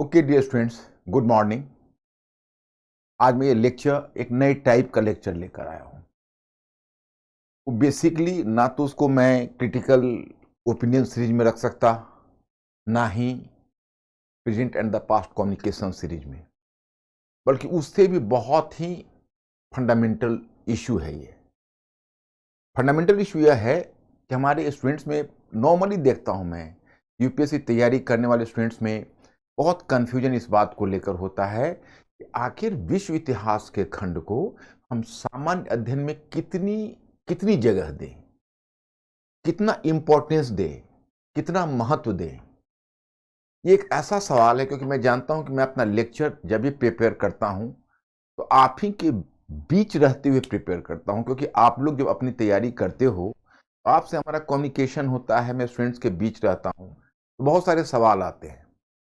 Okay dear students, good morning. आज मैं ये लेक्चर एक नए टाइप का लेक्चर लेकर आया हूँ। बेसिकली ना तो उसको मैं क्रिटिकल ओपिनियन सीरीज में रख सकता, ना ही present and the past communication series में, बल्कि उससे भी बहुत ही फंडामेंटल इशू है। ये फंडामेंटल इशू यह है कि हमारे स्टूडेंट्स में नॉर्मली देखता हूँ मैं, यूपीएससी तैयारी करने वाले स्टूडेंट्स में बहुत कन्फ्यूजन इस बात को लेकर होता है कि आखिर विश्व इतिहास के खंड को हम सामान्य अध्ययन में कितनी कितनी जगह दें, कितना इंपॉर्टेंस दें, कितना महत्व दें। ये एक ऐसा सवाल है क्योंकि मैं जानता हूं कि मैं अपना लेक्चर जब भी प्रिपेयर करता हूं तो आप ही के बीच रहते हुए प्रिपेयर करता हूं, क्योंकि आप लोग जब अपनी तैयारी करते हो तो आपसे हमारा कम्युनिकेशन होता है, मैं स्टूडेंट्स के बीच रहता हूं तो बहुत सारे सवाल आते हैं।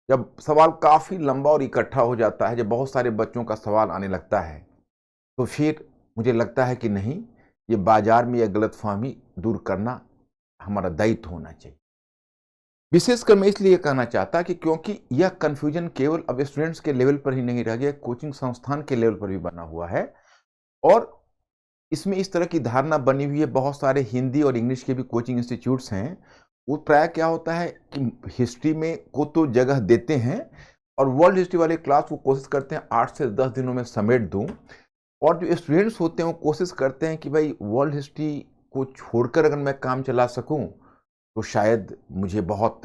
जब सवाल काफ़ी लंबा और इकट्ठा हो जाता है, जब बहुत सारे बच्चों का सवाल आने लगता है, तो फिर मुझे लगता है कि नहीं, ये बाजार में यह गलतफहमी दूर करना हमारा दायित्व होना चाहिए। विशेषकर मैं इसलिए कहना चाहता कि क्योंकि यह कन्फ्यूजन केवल अब स्टूडेंट्स के लेवल पर ही नहीं रह गया, कोचिंग संस्थान के लेवल पर भी बना हुआ है। और इसमें इस तरह की धारणा बनी हुई है, बहुत सारे हिंदी और इंग्लिश के भी कोचिंग इंस्टीट्यूट्स हैं, वो प्राय क्या होता है कि हिस्ट्री में को तो जगह देते हैं और वर्ल्ड हिस्ट्री वाले क्लास वो कोशिश करते हैं 8 से 10 दिनों में समेट दूं, और जो स्टूडेंट्स होते हैं वो कोशिश करते हैं कि भाई वर्ल्ड हिस्ट्री को छोड़कर अगर मैं काम चला सकूं तो शायद मुझे बहुत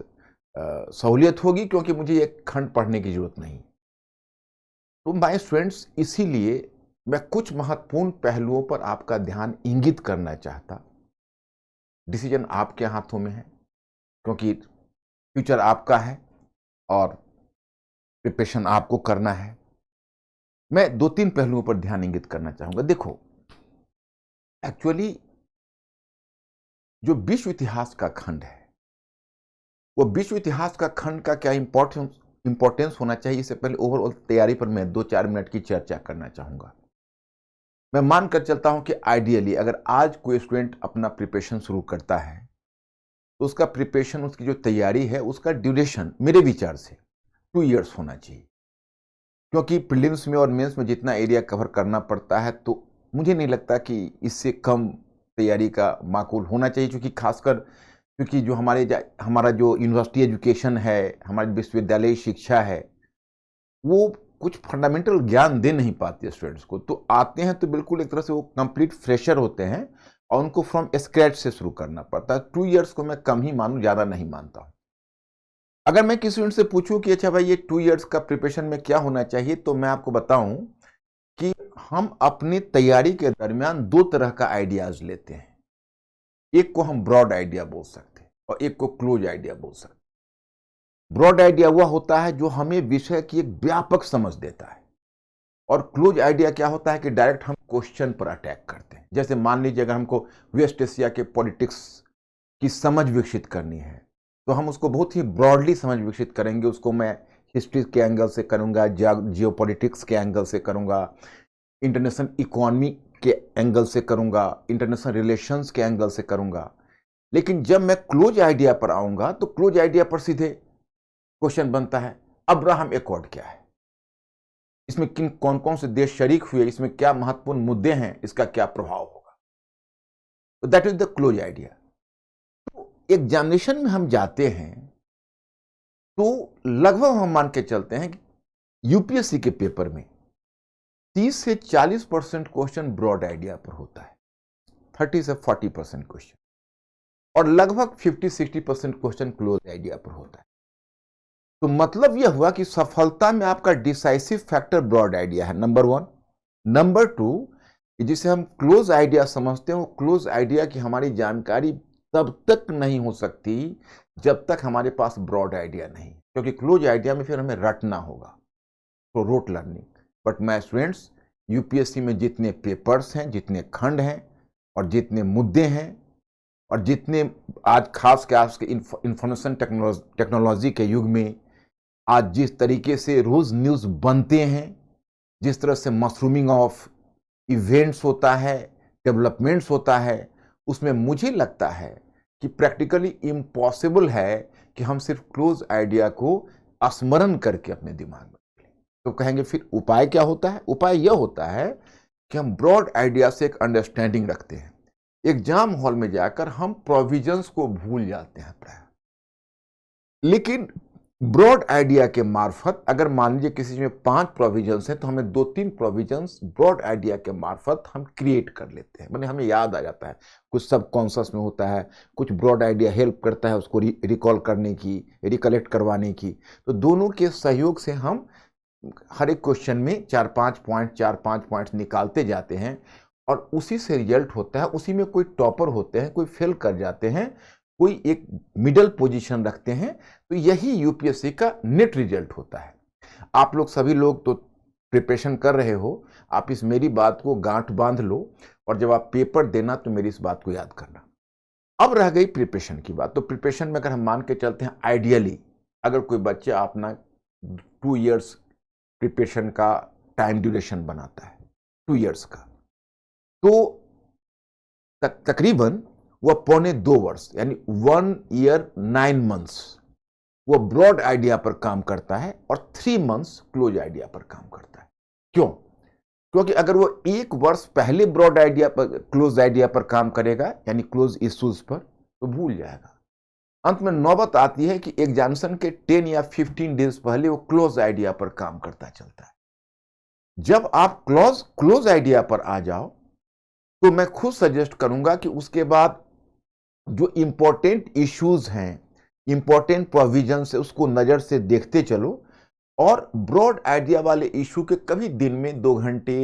सहूलियत होगी, क्योंकि मुझे एक खंड पढ़ने की जरूरत नहीं। तो माय स्टूडेंट्स, इसीलिए मैं कुछ महत्वपूर्ण पहलुओं पर आपका ध्यान इंगित करना चाहता। डिसीजन आपके हाथों में है, क्योंकि फ्यूचर आपका है और प्रिपरेशन आपको करना है। मैं 2-3 पहलुओं पर ध्यान इंगित करना चाहूंगा। देखो, एक्चुअली जो विश्व इतिहास का खंड है, वो विश्व इतिहास का खंड का क्या इंपॉर्टेंस होना चाहिए, इससे पहले ओवरऑल तैयारी पर मैं 2-4 मिनट की चर्चा करना चाहूंगा। मैं मानकर चलता हूं कि आइडियली अगर आज कोई स्टूडेंट अपना प्रिपरेशन शुरू करता है तो उसका प्रिपरेशन, उसकी जो तैयारी है, उसका ड्यूरेशन मेरे विचार से 2 इयर्स होना चाहिए। क्योंकि प्रीलिम्स में और मेंस में जितना एरिया कवर करना पड़ता है, तो मुझे नहीं लगता कि इससे कम तैयारी का माकूल होना चाहिए। क्योंकि जो हमारा जो यूनिवर्सिटी एजुकेशन है, हमारी विश्वविद्यालय शिक्षा है, वो कुछ फंडामेंटल ज्ञान दे नहीं पाती स्टूडेंट्स को। तो आते हैं तो बिल्कुल एक तरह से वो कंप्लीट फ्रेशर होते हैं और उनको फ्रॉम स्क्रैच से शुरू करना पड़ता है। 2 इयर्स को मैं कम ही मानूं, ज़्यादा नहीं मानता हूं। अगर मैं किसी स्टूडेंट से पूछूं कि अच्छा भाई ये 2 इयर्स का प्रिपरेशन में क्या होना चाहिए, तो मैं आपको बताऊं कि हम अपनी तैयारी के दरमियान 2 तरह का आइडियाज लेते हैं। एक को हम ब्रॉड आइडिया बोल सकते हैं और एक को क्लोज आइडिया बोल सकते हैं। ब्रॉड आइडिया वह होता है जो हमें विषय की एक व्यापक समझ देता है, और क्लोज आइडिया क्या होता है कि डायरेक्ट हम क्वेश्चन पर अटैक करते हैं। जैसे मान लीजिए अगर हमको वेस्ट एशिया के पॉलिटिक्स की समझ विकसित करनी है तो हम उसको बहुत ही ब्रॉडली समझ विकसित करेंगे। उसको मैं हिस्ट्री के एंगल से करूंगा, जियोपॉलिटिक्स के एंगल से करूंगा, इंटरनेशनल इकोनॉमी के एंगल से करूंगा, इंटरनेशनल रिलेशंस के एंगल से करूंगा। लेकिन जब मैं क्लोज आइडिया पर आऊंगा तो क्लोज आइडिया पर सीधे क्वेश्चन बनता है, अब्राहम एकॉर्ड क्या है, इसमें कौन कौन से देश शरीक हुए, इसमें क्या महत्वपूर्ण मुद्दे हैं, इसका क्या प्रभाव होगा। तो that is the close idea. तो एग्जामिनेशन में हम जाते हैं तो लगभग हम मान के चलते हैं कि यूपीएससी के पेपर में 30 से 40% क्वेश्चन ब्रॉड आइडिया पर होता है, 30 से 40% क्वेश्चन, और लगभग 50-60% क्वेश्चन क्लोज आइडिया पर होता है। तो मतलब यह हुआ कि सफलता में आपका डिसाइसिव फैक्टर ब्रॉड आइडिया है, नंबर 1। नंबर 2, जिसे हम क्लोज आइडिया समझते हैं, वो क्लोज आइडिया की हमारी जानकारी तब तक नहीं हो सकती जब तक हमारे पास ब्रॉड आइडिया नहीं, क्योंकि क्लोज आइडिया में फिर हमें रटना होगा, तो rote learning. But my students, UPSC में जितने पेपर्स हैं, जितने खंड हैं और जितने मुद्दे हैं, और जितने आज खास के आज के इंफॉर्मेशन टेक्नोलॉजी के युग में आज जिस तरीके से रोज न्यूज़ बनते हैं, जिस तरह से मशरूमिंग ऑफ इवेंट्स होता है, डेवलपमेंट्स होता है, उसमें मुझे लगता है कि प्रैक्टिकली इम्पॉसिबल है कि हम सिर्फ क्लोज आइडिया को स्मरण करके अपने दिमाग में रख लें। तो कहेंगे फिर उपाय क्या होता है? उपाय यह होता है कि हम ब्रॉड आइडिया से एक अंडरस्टैंडिंग रखते हैं। एग्जाम हॉल में जाकर हम प्रोविजंस को भूल जाते हैं प्राय, लेकिन ब्रॉड आइडिया के मार्फत अगर मान लीजिए किसी में 5 प्रोविजंस हैं तो हमें 2-3 प्रोविजंस ब्रॉड आइडिया के मार्फत हम क्रिएट कर लेते हैं, माने हमें याद आ जाता है। कुछ सब कॉन्शियस में होता है, कुछ ब्रॉड आइडिया हेल्प करता है उसको रिकॉल करने की, रिकलेक्ट करवाने की। तो दोनों के सहयोग से हम हर एक क्वेश्चन में 4-5 पॉइंट निकालते जाते हैं और उसी से रिजल्ट होता है। उसी में कोई टॉपर होते हैं, कोई फेल कर जाते हैं, कोई एक मिडल पोजीशन रखते हैं। तो यही यूपीएससी का नेट रिजल्ट होता है। आप लोग सभी लोग तो प्रिपरेशन कर रहे हो, आप इस मेरी बात को गांठ बांध लो और जब आप पेपर देना तो मेरी इस बात को याद करना। अब रह गई प्रिपरेशन की बात। तो प्रिपरेशन में अगर हम मान के चलते हैं, आइडियली अगर कोई बच्चा अपना 2 इयर्स प्रिपरेशन का टाइम ड्यूरेशन बनाता है, 2 इयर्स का, तो तकरीबन वह 1.25 वर्ष यानी 1 ईयर 9 मंथ्स वो ब्रॉड आइडिया पर काम करता है और 3 मंथ्स क्लोज आइडिया पर काम करता है। क्यों? क्योंकि अगर वो 1 वर्ष पहले ब्रॉड आइडिया पर, क्लोज आइडिया पर काम करेगा यानी क्लोज इश्यूज पर, तो भूल जाएगा। अंत में नौबत आती है कि एग्जामिनेशन के 10 या 15 डेज पहले वो क्लोज आइडिया पर काम करता चलता है। जब आप क्लोज आइडिया पर आ जाओ तो मैं खुद सजेस्ट करूंगा कि उसके बाद जो इंपॉर्टेंट इश्यूज हैं, इंपॉर्टेंट प्रोविजन है, उसको नजर से देखते चलो और ब्रॉड आइडिया वाले इशू के कभी दिन में 2 घंटे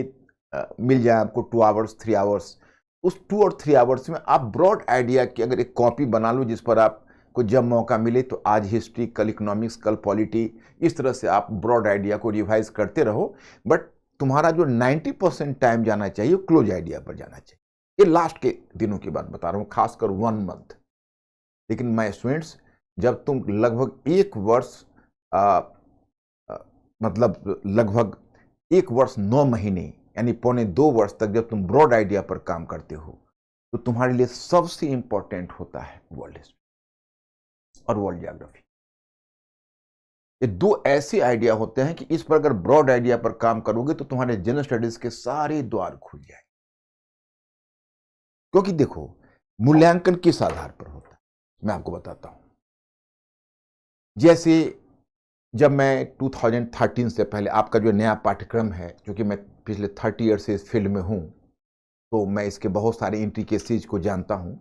मिल जाए आपको, 2 आवर्स 3 आवर्स, उस 2 और 3 आवर्स में आप ब्रॉड आइडिया की अगर एक कॉपी बना लो जिस पर आपको जब मौका मिले तो आज हिस्ट्री, कल इकोनॉमिक्स, कल पॉलिटी, इस तरह से आप ब्रॉड आइडिया को रिवाइज करते रहो। बट तुम्हारा जो 90% टाइम जाना चाहिए क्लोज आइडिया पर जाना चाहिए। ये लास्ट के दिनों की बात बता रहा हूँ, खासकर 1 मंथ। लेकिन माय स्टूडेंट्स, जब तुम लगभग 1 वर्ष मतलब लगभग 1 वर्ष 9 महीने यानी 1.25 वर्ष तक जब तुम ब्रॉड आइडिया पर काम करते हो तो तुम्हारे लिए सबसे इंपॉर्टेंट होता है वर्ल्ड हिस्ट्री और वर्ल्ड ज्योग्राफी। ये 2 ऐसे आइडिया होते हैं कि इस पर अगर ब्रॉड आइडिया पर काम करोगे तो तुम्हारे जनरल स्टडीज के सारे द्वार खुल जाएंगे। क्योंकि देखो, मूल्यांकन किस आधार पर होता है मैं आपको बताता हूं। जैसे जब मैं 2013 से पहले, आपका जो नया पाठ्यक्रम है, क्योंकि मैं पिछले 30 ईयर से इस फील्ड में हूं तो मैं इसके बहुत सारे इंट्रिकेसीज को जानता हूं।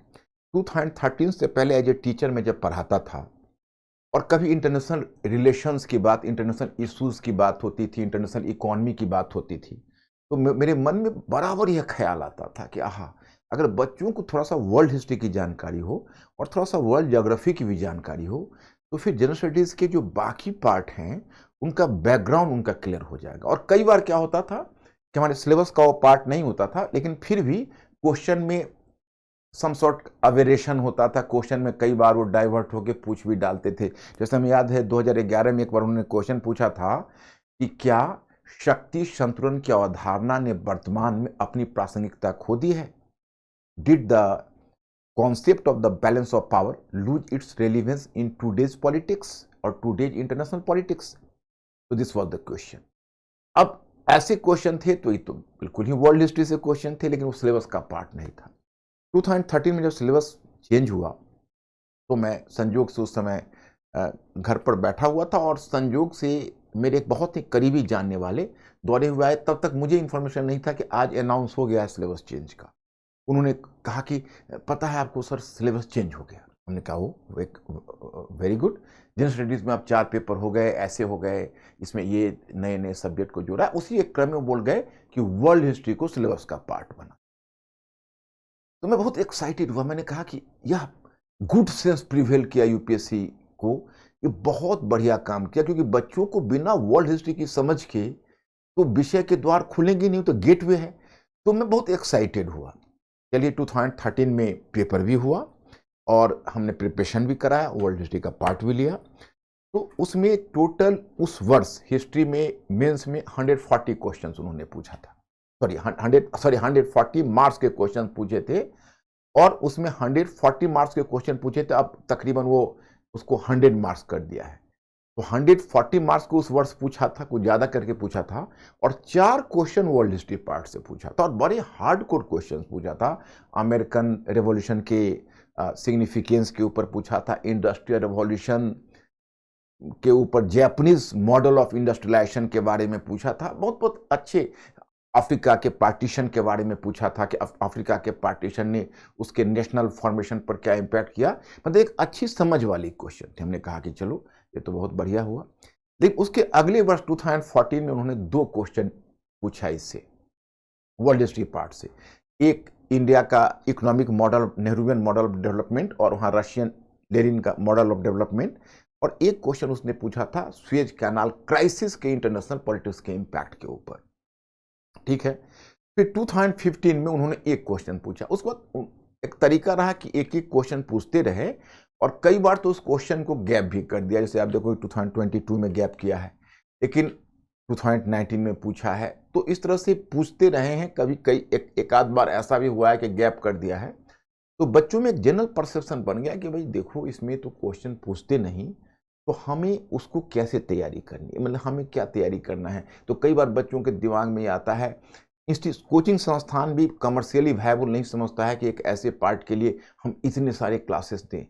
2013 से पहले एज ए टीचर मैं जब पढ़ाता था और कभी इंटरनेशनल रिलेशंस की बात, इंटरनेशनल इश्यूज की बात होती थी, इंटरनेशनल इकोनॉमी की बात होती थी, तो मेरे मन में बराबर यह ख्याल आता था कि आहा, अगर बच्चों को थोड़ा सा वर्ल्ड हिस्ट्री की जानकारी हो और थोड़ा सा वर्ल्ड ज्योग्राफी की भी जानकारी हो तो फिर जनरल स्टडीज के जो बाकी पार्ट हैं उनका बैकग्राउंड उनका क्लियर हो जाएगा। और कई बार क्या होता था कि हमारे सिलेबस का वो पार्ट नहीं होता था, लेकिन फिर भी क्वेश्चन में सम सॉर्ट अवेरिएशन होता था। क्वेश्चन में कई बार वो डाइवर्ट होकर पूछ भी डालते थे। जैसे हमें याद है 2011 में एक बार उन्होंने क्वेश्चन पूछा था कि क्या शक्ति संतुलन की अवधारणा ने वर्तमान में अपनी प्रासंगिकता खो दी है? Did the concept of the balance of power lose its relevance in today's politics or today's international politics? So this was the question. अब ऐसे क्वेश्चन थे तो ये तो बिल्कुल ही वर्ल्ड हिस्ट्री से क्वेश्चन थे, लेकिन वो सिलेबस का पार्ट नहीं था। 2013 में जब सिलेबस चेंज हुआ तो मैं संयोग से उस समय घर पर बैठा हुआ था और संयोग से मेरे एक बहुत ही करीबी जानने वाले दौरे हुए आए। तब तक मुझे इंफॉर्मेशन नहीं था कि आज अनाउंस हो गया है सिलेबस चेंज का। उन्होंने कहा कि पता है आपको सर, सिलेबस चेंज हो गया। हमने कहा वो एक वेरी गुड, जनरल स्टडीज में अब 4 पेपर हो गए, ऐसे हो गए, इसमें ये नए नए सब्जेक्ट को जोड़ा। उसी एक क्रम में बोल गए कि वर्ल्ड हिस्ट्री को सिलेबस का पार्ट बना। तो मैं बहुत एक्साइटेड हुआ। मैंने कहा कि यह गुड सेंस प्रिवेल किया यूपीएससी को, ये बहुत बढ़िया काम किया, क्योंकि बच्चों को बिना वर्ल्ड हिस्ट्री की समझ के तो विषय के द्वार खुलेंगे नहीं, तो गेटवे है। तो मैं बहुत एक्साइटेड हुआ। चलिए 2013 में पेपर भी हुआ और हमने प्रिपरेशन भी कराया, वर्ल्ड हिस्ट्री का पार्ट भी लिया। तो उसमें टोटल उस वर्ष हिस्ट्री में मेंस में 140 क्वेश्चंस उन्होंने पूछा था। 140 मार्क्स के क्वेश्चन पूछे थे और उसमें 140 मार्क्स के क्वेश्चन पूछे थे। अब तकरीबन वो उसको 100 मार्क्स कर दिया है। तो 140 मार्क्स को उस वर्ष पूछा था, कुछ ज़्यादा करके पूछा था, और 4 क्वेश्चन वर्ल्ड हिस्ट्री पार्ट से पूछा था और बड़े हार्डकोर क्वेश्चन पूछा था। अमेरिकन रेवोल्यूशन के सिग्निफिकेंस के ऊपर पूछा था, इंडस्ट्रियल रेवोल्यूशन के ऊपर जैपनीज मॉडल ऑफ इंडस्ट्रियलाइजेशन के बारे में पूछा था, बहुत बहुत अच्छे। अफ्रीका के पार्टीशन के बारे में पूछा था कि अफ्रीका के पार्टीशन ने उसके नेशनल फॉर्मेशन पर क्या इम्पैक्ट किया। मतलब एक अच्छी समझ वाली क्वेश्चन थे। हमने कहा कि चलो ये तो बहुत बढ़िया हुआ। लेकिन उसके अगले वर्ष 2014 में उन्होंने 2 क्वेश्चन पूछा इससे, वर्ल्ड हिस्ट्री पार्ट से। एक इंडिया का economic model, Nehruvian model of development, और वहाँ रशियन लेनिन का मॉडल ऑफ डेवलपमेंट, और एक क्वेश्चन उसने पूछा था सुएज कैनाल क्राइसिस के इंटरनेशनल पॉलिटिक्स के इम्पैक्ट के ऊपर। ठीक है। फिर 2015 में उन्होंने एक क्वेश्चन पूछा। उसके बाद एक तरीका रहा कि एक एक क्वेश्चन पूछते रहे, और कई बार तो उस क्वेश्चन को गैप भी कर दिया। जैसे आप देखो 2022 में गैप किया है, लेकिन 2019 में पूछा है। तो इस तरह से पूछते रहे हैं। कभी एक आध बार ऐसा भी हुआ है कि गैप कर दिया है। तो बच्चों में एक जनरल परसेप्शन बन गया कि भाई देखो, इसमें तो क्वेश्चन पूछते नहीं, तो हमें उसको कैसे तैयारी करनी है, मतलब हमें क्या तैयारी करना है। तो कई बार बच्चों के दिमाग में आता है, कोचिंग संस्थान भी कमर्शियली वायबल नहीं समझता है कि एक ऐसे पार्ट के लिए हम इतने सारे क्लासेस दें।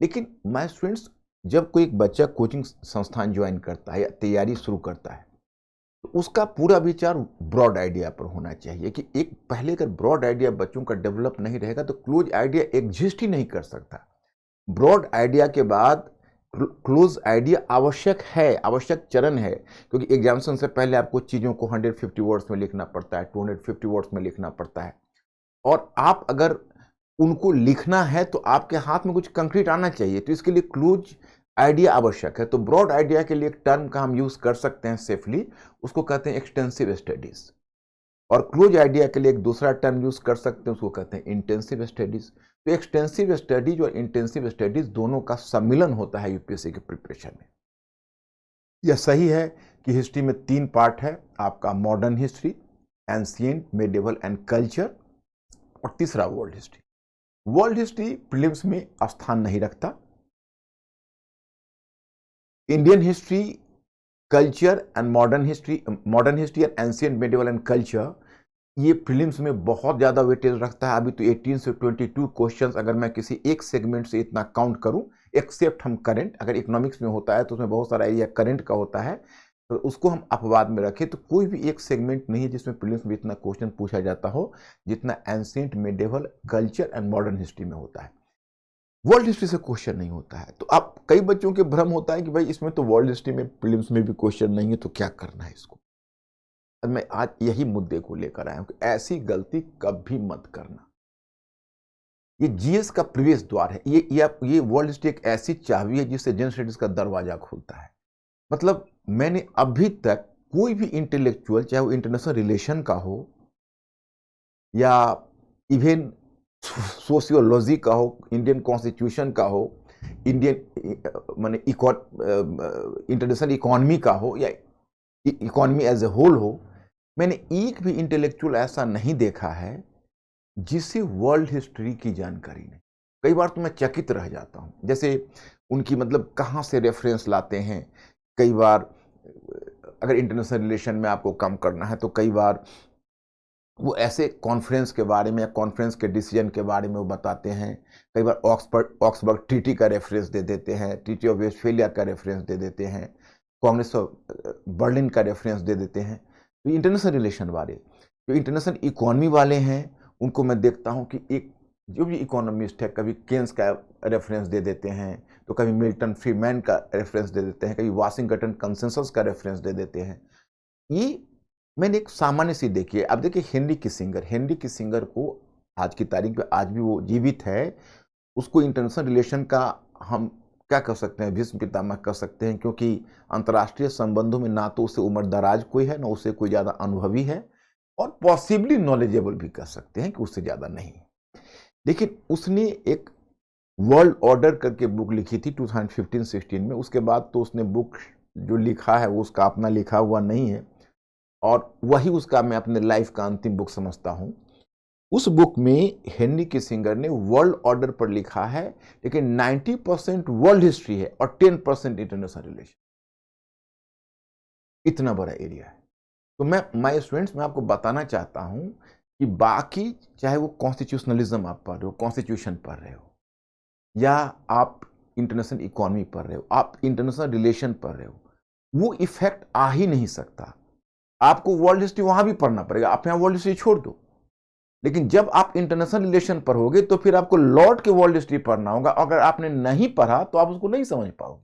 लेकिन माय स्टूडेंट्स, जब कोई एक बच्चा कोचिंग संस्थान ज्वाइन करता है या तैयारी शुरू करता है, तो उसका पूरा विचार ब्रॉड आइडिया पर होना चाहिए कि एक पहले अगर ब्रॉड आइडिया बच्चों का डेवलप नहीं रहेगा तो क्लोज आइडिया एग्जिस्ट ही नहीं कर सकता। ब्रॉड आइडिया के बाद क्लोज आइडिया आवश्यक है, आवश्यक चरण है, क्योंकि एग्जामिनेशन से पहले आपको चीज़ों को 150 वर्ड्स में लिखना पड़ता है, 250 वर्ड्स में लिखना पड़ता है, और आप अगर उनको लिखना है तो आपके हाथ में कुछ कंक्रीट आना चाहिए। तो इसके लिए क्लोज आइडिया आवश्यक है। तो ब्रॉड आइडिया के लिए एक टर्म का हम यूज कर सकते हैं सेफली, उसको कहते हैं एक्सटेंसिव स्टडीज। और क्लोज आइडिया के लिए एक दूसरा टर्म यूज कर सकते हैं, उसको कहते हैं इंटेंसिव स्टडीज। तो एक्सटेंसिव स्टडीज और इंटेंसिव स्टडीज दोनों का सम्मिलन होता है यूपीएससी के प्रिपरेशन में। यह सही है कि हिस्ट्री में 3 पार्ट है आपका, modern history, ancient, medieval and culture, और तीसरा world history. World history prelims में स्थान नहीं रखता। Indian history, culture and modern history and ancient, medieval and culture, ये प्रीलिम्स में बहुत ज़्यादा वेटेज रखता है। अभी तो 18 से 22 क्वेश्चंस अगर मैं किसी एक सेगमेंट से इतना काउंट करूं, एक्सेप्ट हम करंट, अगर इकोनॉमिक्स में होता है तो उसमें बहुत सारा एरिया करंट का होता है, तो उसको हम अपवाद में रखें, तो कोई भी एक सेगमेंट नहीं है जिसमें प्रीलिम्स में इतना क्वेश्चन पूछा जाता हो जितना ancient, medieval, culture and modern history में होता है। वर्ल्ड हिस्ट्री से क्वेश्चन नहीं होता है। तो आप, कई बच्चों के भ्रम होता है कि भाई इसमें तो वर्ल्ड हिस्ट्री में प्रीलिम्स में भी क्वेश्चन नहीं है, तो क्या करना है इसको। मैं आज यही मुद्दे को लेकर आया हूं कि ऐसी गलती कभी मत करना। ये जीएस का प्रवेश द्वार है। ये वर्ल्ड हिस्ट्री एक ऐसी चाबी है जिससे जनरल स्टडीज का दरवाजा खुलता है। मतलब मैंने अभी तक कोई भी इंटेलेक्चुअल, चाहे वो इंटरनेशनल रिलेशन का हो या इवन सोशियोलॉजी का हो, इंडियन कॉन्स्टिट्यूशन का हो, इंडियन माने इंटरनेशनल इकोनॉमी का हो, या इकोनॉमी एज ए होल हो, मैंने एक भी इंटेलेक्चुअल ऐसा नहीं देखा है जिसे वर्ल्ड हिस्ट्री की जानकारी नहीं। कई बार तो मैं चकित रह जाता हूँ, जैसे उनकी मतलब कहाँ से रेफरेंस लाते हैं। कई बार अगर इंटरनेशनल रिलेशन में आपको कम करना है तो कई बार वो ऐसे कॉन्फ्रेंस के बारे में या कॉन्फ्रेंस के डिसीजन के बारे में वो बताते हैं। कई बार ऑक्सबर्ग ट्रीटी का रेफरेंस दे देते हैं, ट्रीटी ऑफ वेस्टफेलिया का रेफरेंस दे देते हैं, कांग्रेस ऑफ बर्लिन का रेफरेंस दे देते हैं। तो इंटरनेशनल रिलेशन वाले, जो इंटरनेशनल इकोनॉमी वाले हैं, उनको मैं देखता हूं कि एक जो भी इकोनॉमिस्ट है, कभी केन्स का रेफरेंस दे देते हैं, तो कभी मिल्टन फ्रीमैन का रेफरेंस दे देते हैं, कभी वाशिंगटन कंसेंसस का रेफरेंस दे देते हैं। ये मैंने एक सामान्य सी देखी है। अब देखिए हेनरी किसिंगर को आज की तारीख में आज भी वो जीवित है, उसको इंटरनेशनल रिलेशन का हम क्या कर सकते हैं, भीष्म पितामह कर सकते हैं, क्योंकि अंतर्राष्ट्रीय संबंधों में ना तो उससे उम्र दराज कोई है, ना उससे कोई ज़्यादा अनुभवी है, और पॉसिबली नॉलेजेबल भी कर सकते हैं कि उससे ज़्यादा नहीं। लेकिन उसने एक वर्ल्ड ऑर्डर करके बुक लिखी थी 2015-16 में। उसके बाद तो उसने बुक जो लिखा है वो उसका अपना लिखा हुआ नहीं है, और वही उसका मैं अपने लाइफ का अंतिम बुक समझता हूँ। उस बुक में हेनरी किसिंगर ने वर्ल्ड ऑर्डर पर लिखा है, लेकिन 90% वर्ल्ड हिस्ट्री है और 10% इंटरनेशनल रिलेशन। इतना बड़ा एरिया है। तो मैं माय स्टूडेंट्स मैं आपको बताना चाहता हूं कि बाकी चाहे वो कॉन्स्टिट्यूशनलिज्म आप पढ़ रहे हो, कॉन्स्टिट्यूशन पढ़ रहे हो, या आप इंटरनेशनल इकोनॉमी पढ़ रहे हो, आप इंटरनेशनल रिलेशन पढ़ रहे हो, वो इफेक्ट आ ही नहीं सकता। आपको वर्ल्ड हिस्ट्री वहां भी पढ़ना पड़ेगा, आप यहां वर्ल्ड हिस्ट्री छोड़ दो। लेकिन जब आप इंटरनेशनल रिलेशन पढ़ोगे तो फिर आपको लौट के वर्ल्ड हिस्ट्री पढ़ना होगा। अगर आपने नहीं पढ़ा तो आप उसको नहीं समझ पाओगे।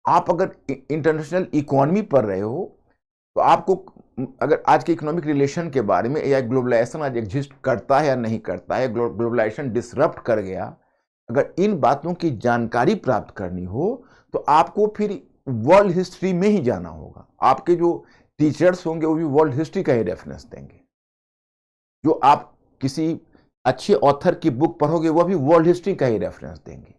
आप अगर इंटरनेशनल इकोनॉमी पढ़ रहे हो तो आपको अगर आज के इकोनॉमिक रिलेशन के बारे में, या ग्लोबलाइजेशन आज एग्जिस्ट करता है या नहीं करता है, ग्लोबलाइजेशन डिसरप्ट कर गया, अगर इन बातों की जानकारी प्राप्त करनी हो तो आपको फिर वर्ल्ड हिस्ट्री में ही जाना होगा। आपके जो टीचर्स होंगे वो भी वर्ल्ड हिस्ट्री का ही रेफरेंस देंगे। जो आप किसी अच्छे ऑथर की बुक पढ़ोगे वो भी वर्ल्ड हिस्ट्री का ही रेफरेंस देंगे।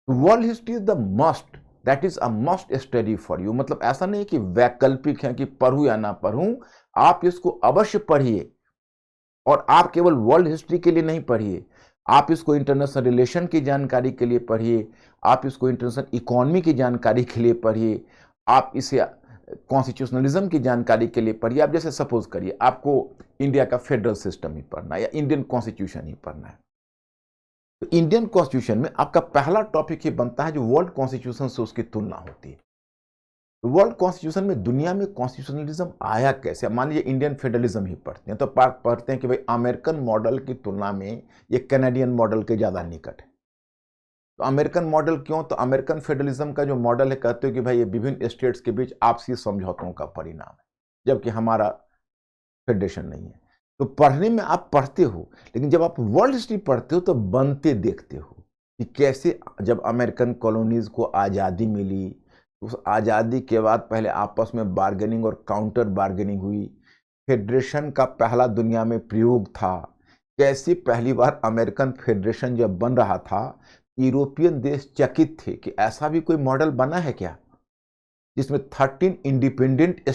World history is the must, that is a must study for you. मतलब ऐसा नहीं कि वैकल्पिक है कि पढ़ूं या ना पढ़ूं, आप इसको अवश्य पढ़िए। और आप केवल वर्ल्ड हिस्ट्री के लिए नहीं पढ़िए, आप इसको इंटरनेशनल रिलेशन की जानकारी के लिए पढ़िए, आप इसको इंटरनेशनल इकोनॉमी की जानकारी के लिए पढ़िए, आप इसे कॉन्स्टिट्यूशनलिज्म की जानकारी के लिए पढ़िए। आप जैसे सपोज करिए आपको इंडिया का फेडरल सिस्टम ही पढ़ना है या इंडियन कॉन्स्टिट्यूशन ही पढ़ना है, तो इंडियन कॉन्स्टिट्यूशन में आपका पहला टॉपिक ही बनता है जो वर्ल्ड कॉन्स्टिट्यूशन से उसकी तुलना होती है। तो वर्ल्ड कॉन्स्टिट्यूशन में दुनिया में कॉन्स्टिट्यूशनलिज्म आया कैसे। मान लीजिए इंडियन फेडरलिज्म ही पढ़ते हैं तो पढ़ते हैं कि भाई अमेरिकन मॉडल की तुलना में ये कैनेडियन मॉडल के ज़्यादा निकट है। तो अमेरिकन मॉडल क्यों, तो अमेरिकन फेडरलिज्म का जो मॉडल है, कहते हो कि भाई ये विभिन्न स्टेट्स के बीच आपसी समझौतों का परिणाम है, जबकि हमारा फेडरेशन नहीं है। तो पढ़ने में आप पढ़ते हो, लेकिन जब आप वर्ल्ड हिस्ट्री पढ़ते हो तो बनते देखते हो कि कैसे जब अमेरिकन कॉलोनीज को आज़ादी मिली, उस आज़ादी के बाद पहले आपस में बार्गेनिंग और काउंटर बार्गेनिंग हुई, फेडरेशन का पहला दुनिया में प्रयोग था। कैसे पहली बार अमेरिकन फेडरेशन जब बन रहा था, यूरोपियन देश चकित थे कि ऐसा भी कोई मॉडल बना है क्या जिसमें 13 इंडिपेंडेंट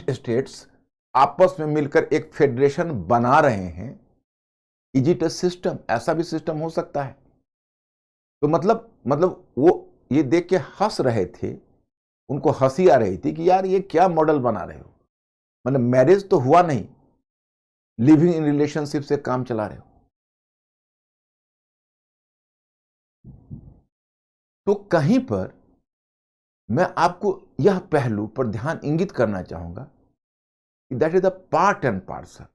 स्टेट्स आपस में मिलकर एक फेडरेशन बना रहे हैं। इज इट अ सिस्टम, ऐसा भी सिस्टम हो सकता है। तो मतलब वो ये देख के हंस रहे थे, उनको हंसी आ रही थी कि यार ये क्या मॉडल बना रहे हो। मतलब मैरिज तो हुआ नहीं, लिविंग इन रिलेशनशिप से काम चला रहे हो। तो कहीं पर मैं आपको यह पहलू पर ध्यान इंगित करना चाहूंगा कि that is the part and parcel.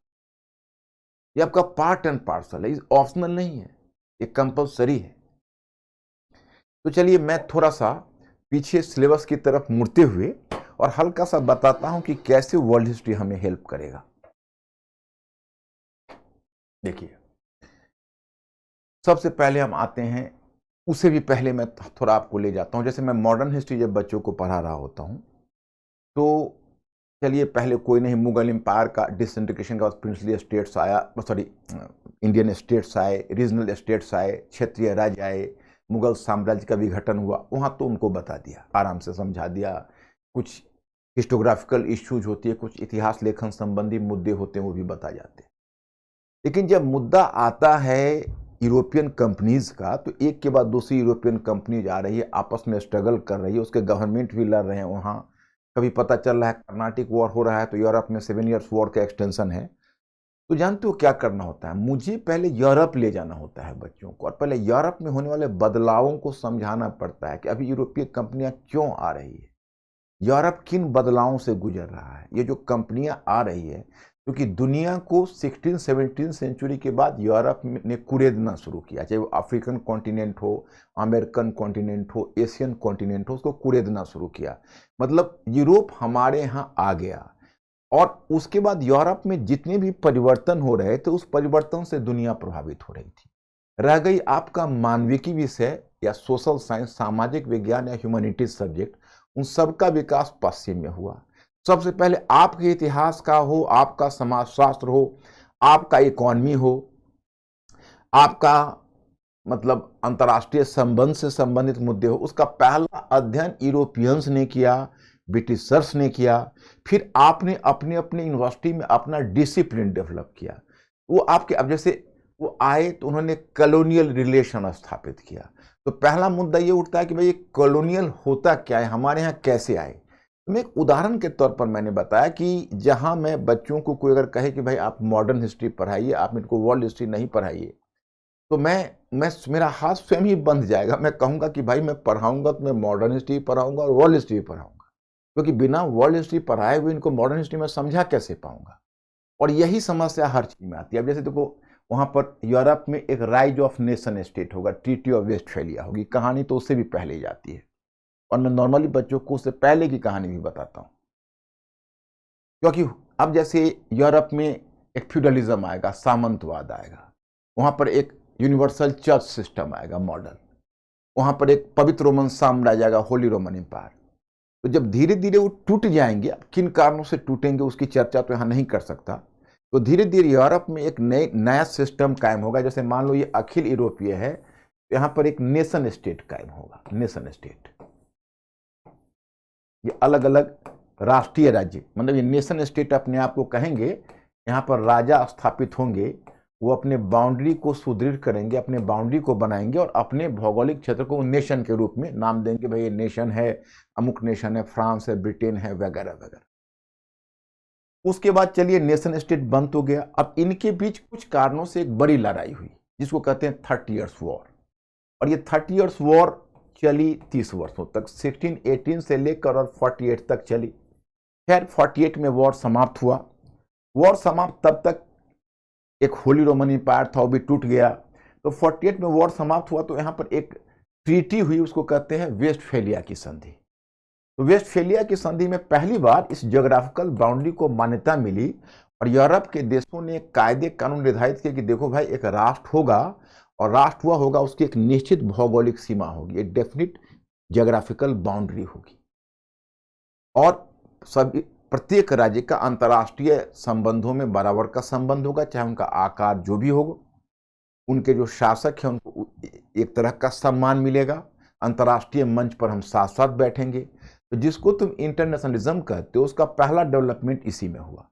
ये आपका पार्ट एंड पार्सल है, ऑप्शनल नहीं है, ये कंपल्सरी है। तो चलिए मैं थोड़ा सा पीछे सिलेबस की तरफ मुड़ते हुए और हल्का सा बताता हूं कि कैसे वर्ल्ड हिस्ट्री हमें हेल्प करेगा। देखिए, सबसे पहले हम आते हैं, उसे भी पहले मैं थोड़ा आपको ले जाता हूं। जैसे मैं मॉडर्न हिस्ट्री जब बच्चों को पढ़ा रहा होता हूं तो चलिए पहले कोई नहीं, मुगल एम्पायर का डिसइंटीग्रेशन का प्रिंसली स्टेट्स आया, सॉरी इंडियन स्टेट्स आए, रीजनल स्टेट्स आए, क्षेत्रीय राज्य आए, मुगल साम्राज्य का विघटन हुआ, वहाँ तो उनको बता दिया, आराम से समझा दिया। कुछ हिस्टोग्राफिकल इश्यूज होती है, कुछ इतिहास लेखन संबंधी मुद्दे होते हैं, वो भी बता जाते हैं। लेकिन जब मुद्दा आता है यूरोपियन कंपनीज का, तो एक के बाद दूसरी यूरोपियन कंपनीज आ रही है, आपस में स्ट्रगल कर रही है, उसके गवर्नमेंट भी लड़ रहे हैं। वहाँ कभी पता चल रहा है कर्नाटिक वॉर हो रहा है तो यूरोप में 7 ईयर्स वॉर का एक्सटेंशन है। तो जानते हो क्या करना होता है, मुझे पहले यूरोप ले जाना होता है बच्चों को, और पहले यूरोप में होने वाले बदलावों को समझाना पड़ता है कि अभी यूरोपीय कंपनियां क्यों आ रही है, यूरोप किन बदलावों से गुजर रहा है। ये जो कंपनियां आ रही है, क्योंकि दुनिया को 16-17 सेंचुरी के बाद यूरोप ने कुरेदना शुरू किया, चाहे वो अफ्रीकन कॉन्टिनेंट हो, अमेरिकन कॉन्टिनेंट हो, एशियन कॉन्टिनेंट हो, उसको कुरेदना शुरू किया। मतलब यूरोप हमारे यहाँ आ गया, और उसके बाद यूरोप में जितने भी परिवर्तन हो रहे थे उस परिवर्तन से दुनिया प्रभावित हो रही थी। रह गई आपका मानविकी विषय या सोशल साइंस, सामाजिक विज्ञान या ह्यूमैनिटीज सब्जेक्ट, उन सबका विकास पश्चिम में हुआ। सबसे पहले आपके इतिहास का हो, आपका समाजशास्त्र हो, आपका इकोनॉमी हो, आपका मतलब अंतर्राष्ट्रीय संबंध से संबंधित मुद्दे हो, उसका पहला अध्ययन यूरोपियंस ने किया, ब्रिटिशर्स ने किया। फिर आपने अपने अपने यूनिवर्सिटी में अपना डिसिप्लिन डेवलप किया। वो आपके, अब जैसे वो आए तो उन्होंने कॉलोनियल रिलेशन स्थापित किया, तो पहला मुद्दा ये उठता है कि भाई ये कॉलोनियल होता क्या है, हमारे यहाँ कैसे आए। तो मैं एक उदाहरण के तौर पर मैंने बताया कि जहाँ मैं बच्चों को कोई अगर कहे कि भाई आप मॉडर्न हिस्ट्री पढ़ाइए, आप इनको वर्ल्ड हिस्ट्री नहीं पढ़ाइए, तो मैं मेरा हाथ स्वयं ही बंध जाएगा। मैं कहूँगा कि भाई मैं पढ़ाऊँगा तो मैं मॉडर्न हिस्ट्री पढ़ाऊँगा और वर्ल्ड हिस्ट्री पढ़ाऊँगा, क्योंकि बिना वर्ल्ड हिस्ट्री पढ़ाए हुए इनको मॉडर्न हिस्ट्री में समझा कैसे पाऊँगा। और यही समस्या हर चीज़ में आती है। अब जैसे देखो, वहाँ पर यूरोप में एक राइज ऑफ नेशन स्टेट होगा, ट्रीटी ऑफ वेस्टफैलिया होगी, कहानी तो उससे भी पहले ही जाती है। और मैं नॉर्मली बच्चों को उससे पहले की कहानी भी बताता हूँ, क्योंकि अब जैसे यूरोप में एक फ्यूडलिज्म आएगा, सामंतवाद आएगा, वहाँ पर एक यूनिवर्सल चर्च सिस्टम आएगा मॉडल, वहाँ पर एक पवित्र रोमन साम्राज्य आएगा, होली रोमन एम्पायर। तो जब धीरे धीरे वो टूट जाएंगे, अब किन कारणों से टूटेंगे उसकी चर्चा तो यहाँ नहीं कर सकता, तो धीरे धीरे यूरोप में एक नया सिस्टम कायम होगा। जैसे मान लो ये अखिल यूरोपीय है, तो यहाँ पर एक नेशन स्टेट कायम होगा। नेशन स्टेट, ये अलग अलग राष्ट्रीय राज्य, मतलब ये नेशन स्टेट अपने आप को कहेंगे। यहाँ पर राजा स्थापित होंगे, वो अपने बाउंड्री को सुदृढ़ करेंगे, अपने बाउंड्री को बनाएंगे और अपने भौगोलिक क्षेत्र को नेशन के रूप में नाम देंगे। भाई ये नेशन है, अमुक नेशन है, फ्रांस है, ब्रिटेन है, वगैरह वगैरह। उसके बाद चलिए नेशन स्टेट बंद तो गया। अब इनके बीच कुछ कारणों से एक बड़ी लड़ाई हुई, जिसको कहते हैं 30 ईयर्स वॉर। और ये 30 ईयर्स वॉर चली 30 वर्षों तक, 1618 से लेकर और 48 तक चली। खैर 48 में वॉर समाप्त हुआ। वॉर समाप्त तब तक एक होली रोमन एम्पायर था, वो भी टूट गया। तो 48 में वॉर समाप्त हुआ तो यहाँ पर एक ट्रीटी हुई, उसको कहते हैं वेस्टफैलिया की संधि। तो वेस्टफैलिया की संधि में पहली बार इस ज्योग्राफिकल बाउंड्री को मान्यता मिली और यूरोप के देशों ने कायदे कानून निर्धारित किए कि देखो भाई एक राष्ट्र होगा और राष्ट्र हुआ होगा, उसकी एक निश्चित भौगोलिक सीमा होगी, एक डेफिनिट ज्योग्राफिकल बाउंड्री होगी। और सभी प्रत्येक राज्य का अंतर्राष्ट्रीय संबंधों में बराबर का संबंध होगा, चाहे उनका आकार जो भी होगा। उनके जो शासक हैं उनको एक तरह का सम्मान मिलेगा। अंतर्राष्ट्रीय मंच पर हम साथ साथ बैठेंगे। तो जिसको तुम इंटरनेशनलिज्म कहते हो, उसका पहला डेवलपमेंट इसी में हुआ।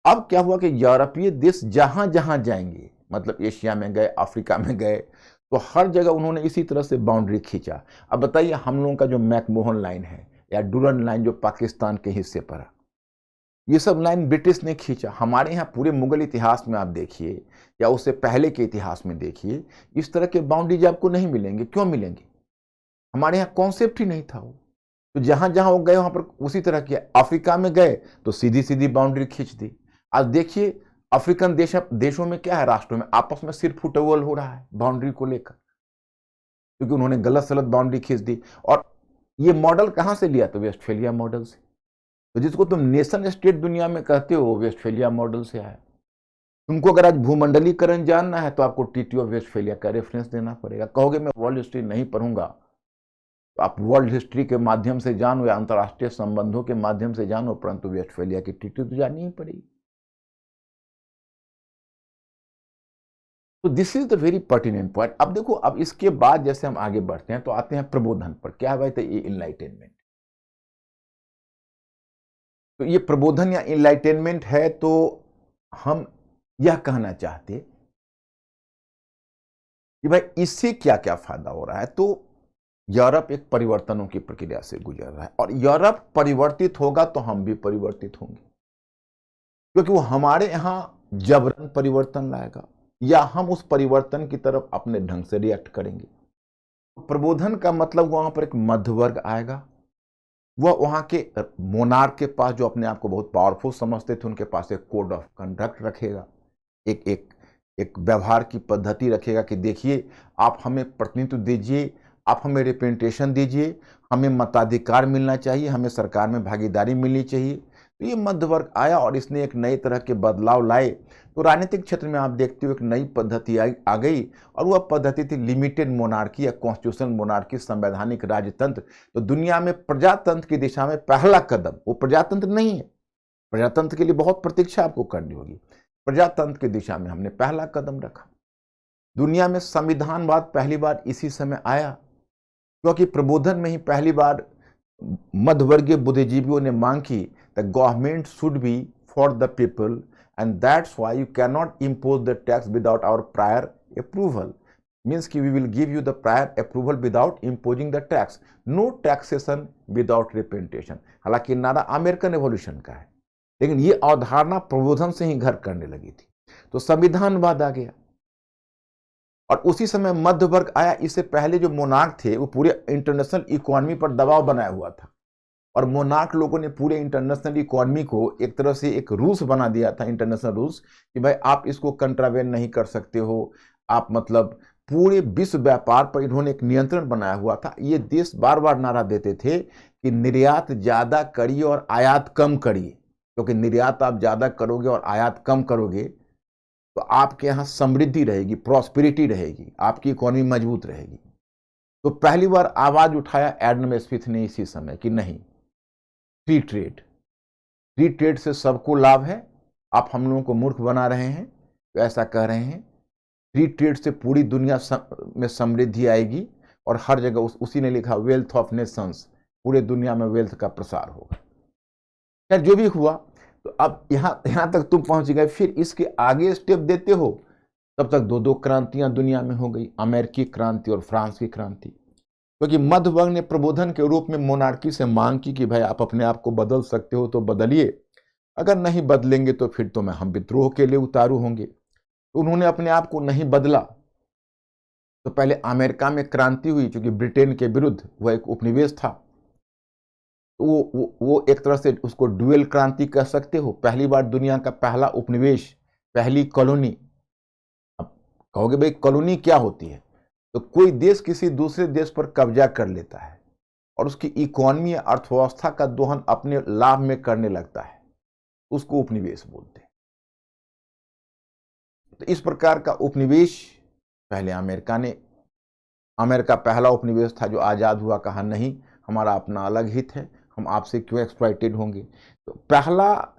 अब क्या हुआ कि यूरोपीय देश जहां जहां जाएंगे, मतलब एशिया में गए, अफ्रीका में गए, तो हर जगह उन्होंने इसी तरह से बाउंड्री खींचा। अब बताइए, हम लोगों का जो मैकमोहन लाइन है या डुरन लाइन जो पाकिस्तान के हिस्से पर है, ये सब लाइन ब्रिटिश ने खींचा। हमारे यहाँ पूरे मुगल इतिहास में आप देखिए या उससे पहले के इतिहास में देखिए, इस तरह के बाउंड्रीज आपको नहीं मिलेंगे। क्यों मिलेंगे? हमारे यहाँ कॉन्सेप्ट ही नहीं था वो। तो जहां जहां वो गए वहां पर उसी तरह किया। अफ्रीका में गए तो सीधी सीधी बाउंड्री खींच दी। आज देखिए अफ्रीकन देशों में क्या है, राष्ट्रों में आपस में सिर फुटबॉल हो रहा है बाउंड्री को लेकर, क्योंकि उन्होंने गलत सलत बाउंड्री खींच दी। और ये मॉडल कहां से लिया? तो वेस्टफैलिया मॉडल से। तो जिसको तुम नेशन स्टेट दुनिया में कहते हो, वेस्टफैलिया मॉडल से आया। तुमको अगर आज भूमंडलीकरण जानना है तो आपको ट्रीटी ऑफ वेस्टफैलिया का रेफरेंस देना पड़ेगा। कहोगे मैं वर्ल्ड हिस्ट्री नहीं पढ़ूंगा, तो आप वर्ल्ड हिस्ट्री के माध्यम से जानो या अंतर्राष्ट्रीय संबंधों के माध्यम से जानो, परंतु वेस्टफैलिया की ट्रीटी तो जाननी ही पड़ेगी। तो this is the very pertinent point. अब देखो, अब इसके बाद जैसे हम आगे बढ़ते हैं तो आते हैं प्रबोधन पर। क्या है? तो ये इनलाइटेनमेंट। तो ये प्रबोधन या इनलाइटेनमेंट है, तो हम यह कहना चाहते कि भाई इससे क्या क्या फायदा हो रहा है। तो यूरोप एक परिवर्तनों की प्रक्रिया से गुजर रहा है और यूरोप परिवर्तित होगा तो हम भी परिवर्तित होंगे, क्योंकि वो हमारे यहां जबरन परिवर्तन लाएगा या हम उस परिवर्तन की तरफ अपने ढंग से रिएक्ट करेंगे। प्रबोधन का मतलब वहां पर एक मध्य वर्ग आएगा। वह वहां के मोनार्क के पास, जो अपने आप को बहुत पावरफुल समझते थे, उनके पास एक कोड ऑफ कंडक्ट रखेगा, एक एक एक व्यवहार की पद्धति रखेगा कि देखिए आप हमें प्रतिनिधित्व दीजिए, आप हमें रिप्रेजेंटेशन दीजिए, हमें मताधिकार मिलना चाहिए, हमें सरकार में भागीदारी मिलनी चाहिए। तो ये मध्य वर्ग आया और इसने एक नई तरह के बदलाव लाए। तो राजनीतिक क्षेत्र में आप देखते हो एक नई पद्धति आ गई और वह पद्धति थी लिमिटेड मोनार्की या कॉन्स्टिट्यूशनल मोनार्की, संवैधानिक राजतंत्र। तो दुनिया में प्रजातंत्र की दिशा में पहला कदम, वो प्रजातंत्र नहीं है, प्रजातंत्र के लिए बहुत प्रतीक्षा आपको करनी होगी, प्रजातंत्र की दिशा में हमने पहला कदम रखा। दुनिया में संविधानवाद पहली बार इसी समय आया, क्योंकि प्रबोधन में ही पहली बार मध्यवर्गीय बुद्धिजीवियों ने मांग की the government should be for the people and that's why you can not impose the tax without our prior approval. Means कि we will give you the prior approval without imposing the tax, no taxation without representation. हालांकि नारा American revolution का है, लेकिन ये अवधारणा प्रबोधन से ही घर करने लगी थी। तो संविधानवाद आ गया और उसी समय मध्य वर्ग आया। इससे पहले जो मोनार्क थे वो पूरे इंटरनेशनल इकोनॉमी पर दबाव बनाया हुआ था, और मोनार्क लोगों ने पूरे इंटरनेशनल इकोनॉमी को एक तरह से एक रूल्स बना दिया था, इंटरनेशनल रूल्स, कि भाई आप इसको कंट्रावेन नहीं कर सकते हो। आप मतलब पूरे विश्व व्यापार पर इन्होंने एक नियंत्रण बनाया हुआ था। ये देश बार बार नारा देते थे कि निर्यात ज्यादा करिए और आयात कम करिए, क्योंकि निर्यात आप ज्यादा करोगे और आयात कम करोगे तो आपके यहाँ समृद्धि रहेगी, प्रॉस्पेरिटी रहेगी, आपकी इकोनॉमी मजबूत रहेगी। तो पहली बार आवाज उठाया एडम स्मिथ ने इसी समय कि नहीं, फ्री ट्रेड, फ्री ट्रेड से सबको लाभ है। आप हम लोगों को मूर्ख बना रहे हैं, तो ऐसा कह रहे हैं फ्री ट्रेड से पूरी दुनिया में समृद्धि आएगी और हर जगह उसी ने लिखा वेल्थ ऑफ नेशंस, पूरे दुनिया में वेल्थ का प्रसार होगा। खैर जो भी हुआ, तो अब यहां तक तुम पहुंच गए। फिर इसके आगे स्टेप देते हो, तब तक दो दो क्रांतियां दुनिया में हो गई, अमेरिकी क्रांति और फ्रांस की क्रांति। क्योंकि मध्य वर्ग ने प्रबोधन के रूप में मोनार्की से मांग की कि भाई आप अपने आप को बदल सकते हो तो बदलिए, अगर नहीं बदलेंगे तो फिर तो हम विद्रोह के लिए उतारू होंगे। तो उन्होंने अपने आप को नहीं बदला। तो पहले अमेरिका में क्रांति हुई, क्योंकि ब्रिटेन के विरुद्ध वह एक उपनिवेश था। वो एक तरह से उसको डुअल क्रांति कह सकते हो। पहली बार दुनिया का पहला उपनिवेश, पहली कॉलोनी। अब कहोगे भाई कॉलोनी क्या होती है? तो कोई देश किसी दूसरे देश पर कब्जा कर लेता है और उसकी इकोनॉमी अर्थव्यवस्था का दोहन अपने लाभ में करने लगता है, उसको उपनिवेश बोलते हैं। तो इस प्रकार का उपनिवेश पहले अमेरिका पहला उपनिवेश था जो आजाद हुआ, कहा नहीं हमारा अपना अलग हित है, हम आपसे क्यों एक्सप्लॉइटेड होंगे। तो पहला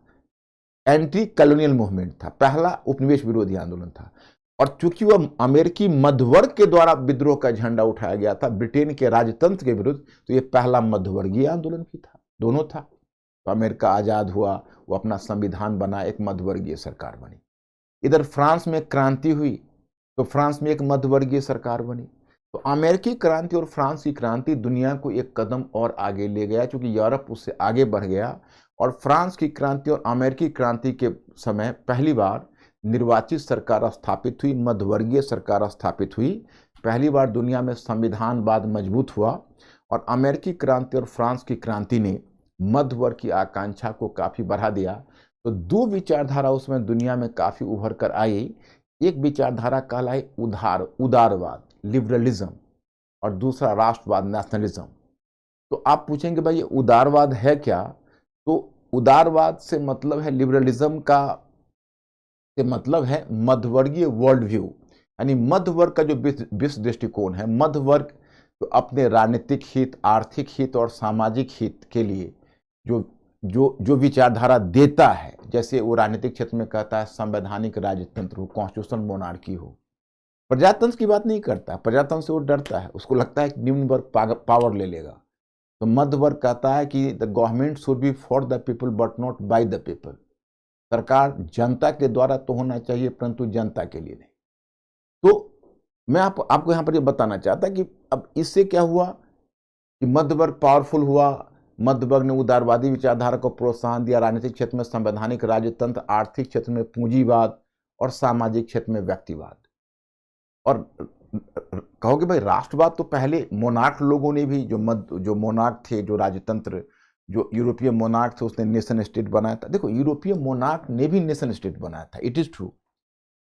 एंटी कॉलोनियल मूवमेंट था, पहला उपनिवेश विरोधी आंदोलन था। और चूंकि वह अमेरिकी मध्यवर्ग के द्वारा विद्रोह का झंडा उठाया गया था ब्रिटेन के राजतंत्र के विरुद्ध, तो यह पहला मध्यवर्गीय आंदोलन भी था, दोनों था। तो अमेरिका आजाद हुआ, वो अपना संविधान बना, एक मध्यवर्गीय सरकार बनी। इधर फ्रांस में क्रांति हुई तो फ्रांस में एक मध्यवर्गीय सरकार बनी। तो अमेरिकी क्रांति और फ्रांस की क्रांति दुनिया को एक कदम और आगे ले गया, क्योंकि यूरोप उससे आगे बढ़ गया। और फ्रांस की क्रांति और अमेरिकी क्रांति के समय पहली बार निर्वाचित सरकार स्थापित हुई, मध्यवर्गीय सरकार स्थापित हुई। पहली बार दुनिया में संविधानवाद मजबूत हुआ। और अमेरिकी क्रांति और फ्रांस की क्रांति ने मध्य वर्ग की आकांक्षा को काफी बढ़ा दिया। तो दो विचारधारा उसमें दुनिया में काफी उभर कर आई। एक विचारधारा कहलाई उदारवाद, लिबरलिज्म, और दूसरा राष्ट्रवाद, नेशनलिज्म। तो आप पूछेंगे भाई ये उदारवाद है क्या? तो उदारवाद से मतलब है, लिबरलिज्म का से मतलब है मध्यवर्गीय वर्ल्ड व्यू, यानी मध्य वर्ग का जो विश्व दृष्टिकोण है, मध्य वर्ग तो अपने राजनीतिक हित, आर्थिक हित और सामाजिक हित के लिए जो जो जो विचारधारा देता है, जैसे वो राजनीतिक क्षेत्र में कहता है संवैधानिक राजतंत्र हो, कॉन्स्टिट्यूशनल मोनार्की हो। प्रजातंत्र की बात नहीं करता, प्रजातंत्र से वो डरता है, उसको लगता है कि निम्न वर्ग पावर ले लेगा। तो मध्य वर्ग कहता है कि the government should be for the people but not by the people. सरकार जनता के द्वारा तो होना चाहिए, परंतु जनता के लिए नहीं। तो मैं आपको यहां पर ये बताना चाहता कि अब इससे क्या हुआ कि मध्य वर्ग पावरफुल हुआ, मध्य वर्ग ने उदारवादी विचारधारा को प्रोत्साहन दिया, राजनीतिक क्षेत्र में संवैधानिक राजतंत्र, आर्थिक क्षेत्र में पूंजीवाद और सामाजिक क्षेत्र में व्यक्तिवाद। और कहोगे भाई राष्ट्रवाद तो पहले मोनार्क लोगों ने भी, जो मोनार्क थे, जो राजतंत्र, जो यूरोपीय मोनार्क थे, उसने नेशन स्टेट बनाया था। देखो यूरोपीय मोनार्क ने भी नेशन स्टेट बनाया था, इट इज ट्रू,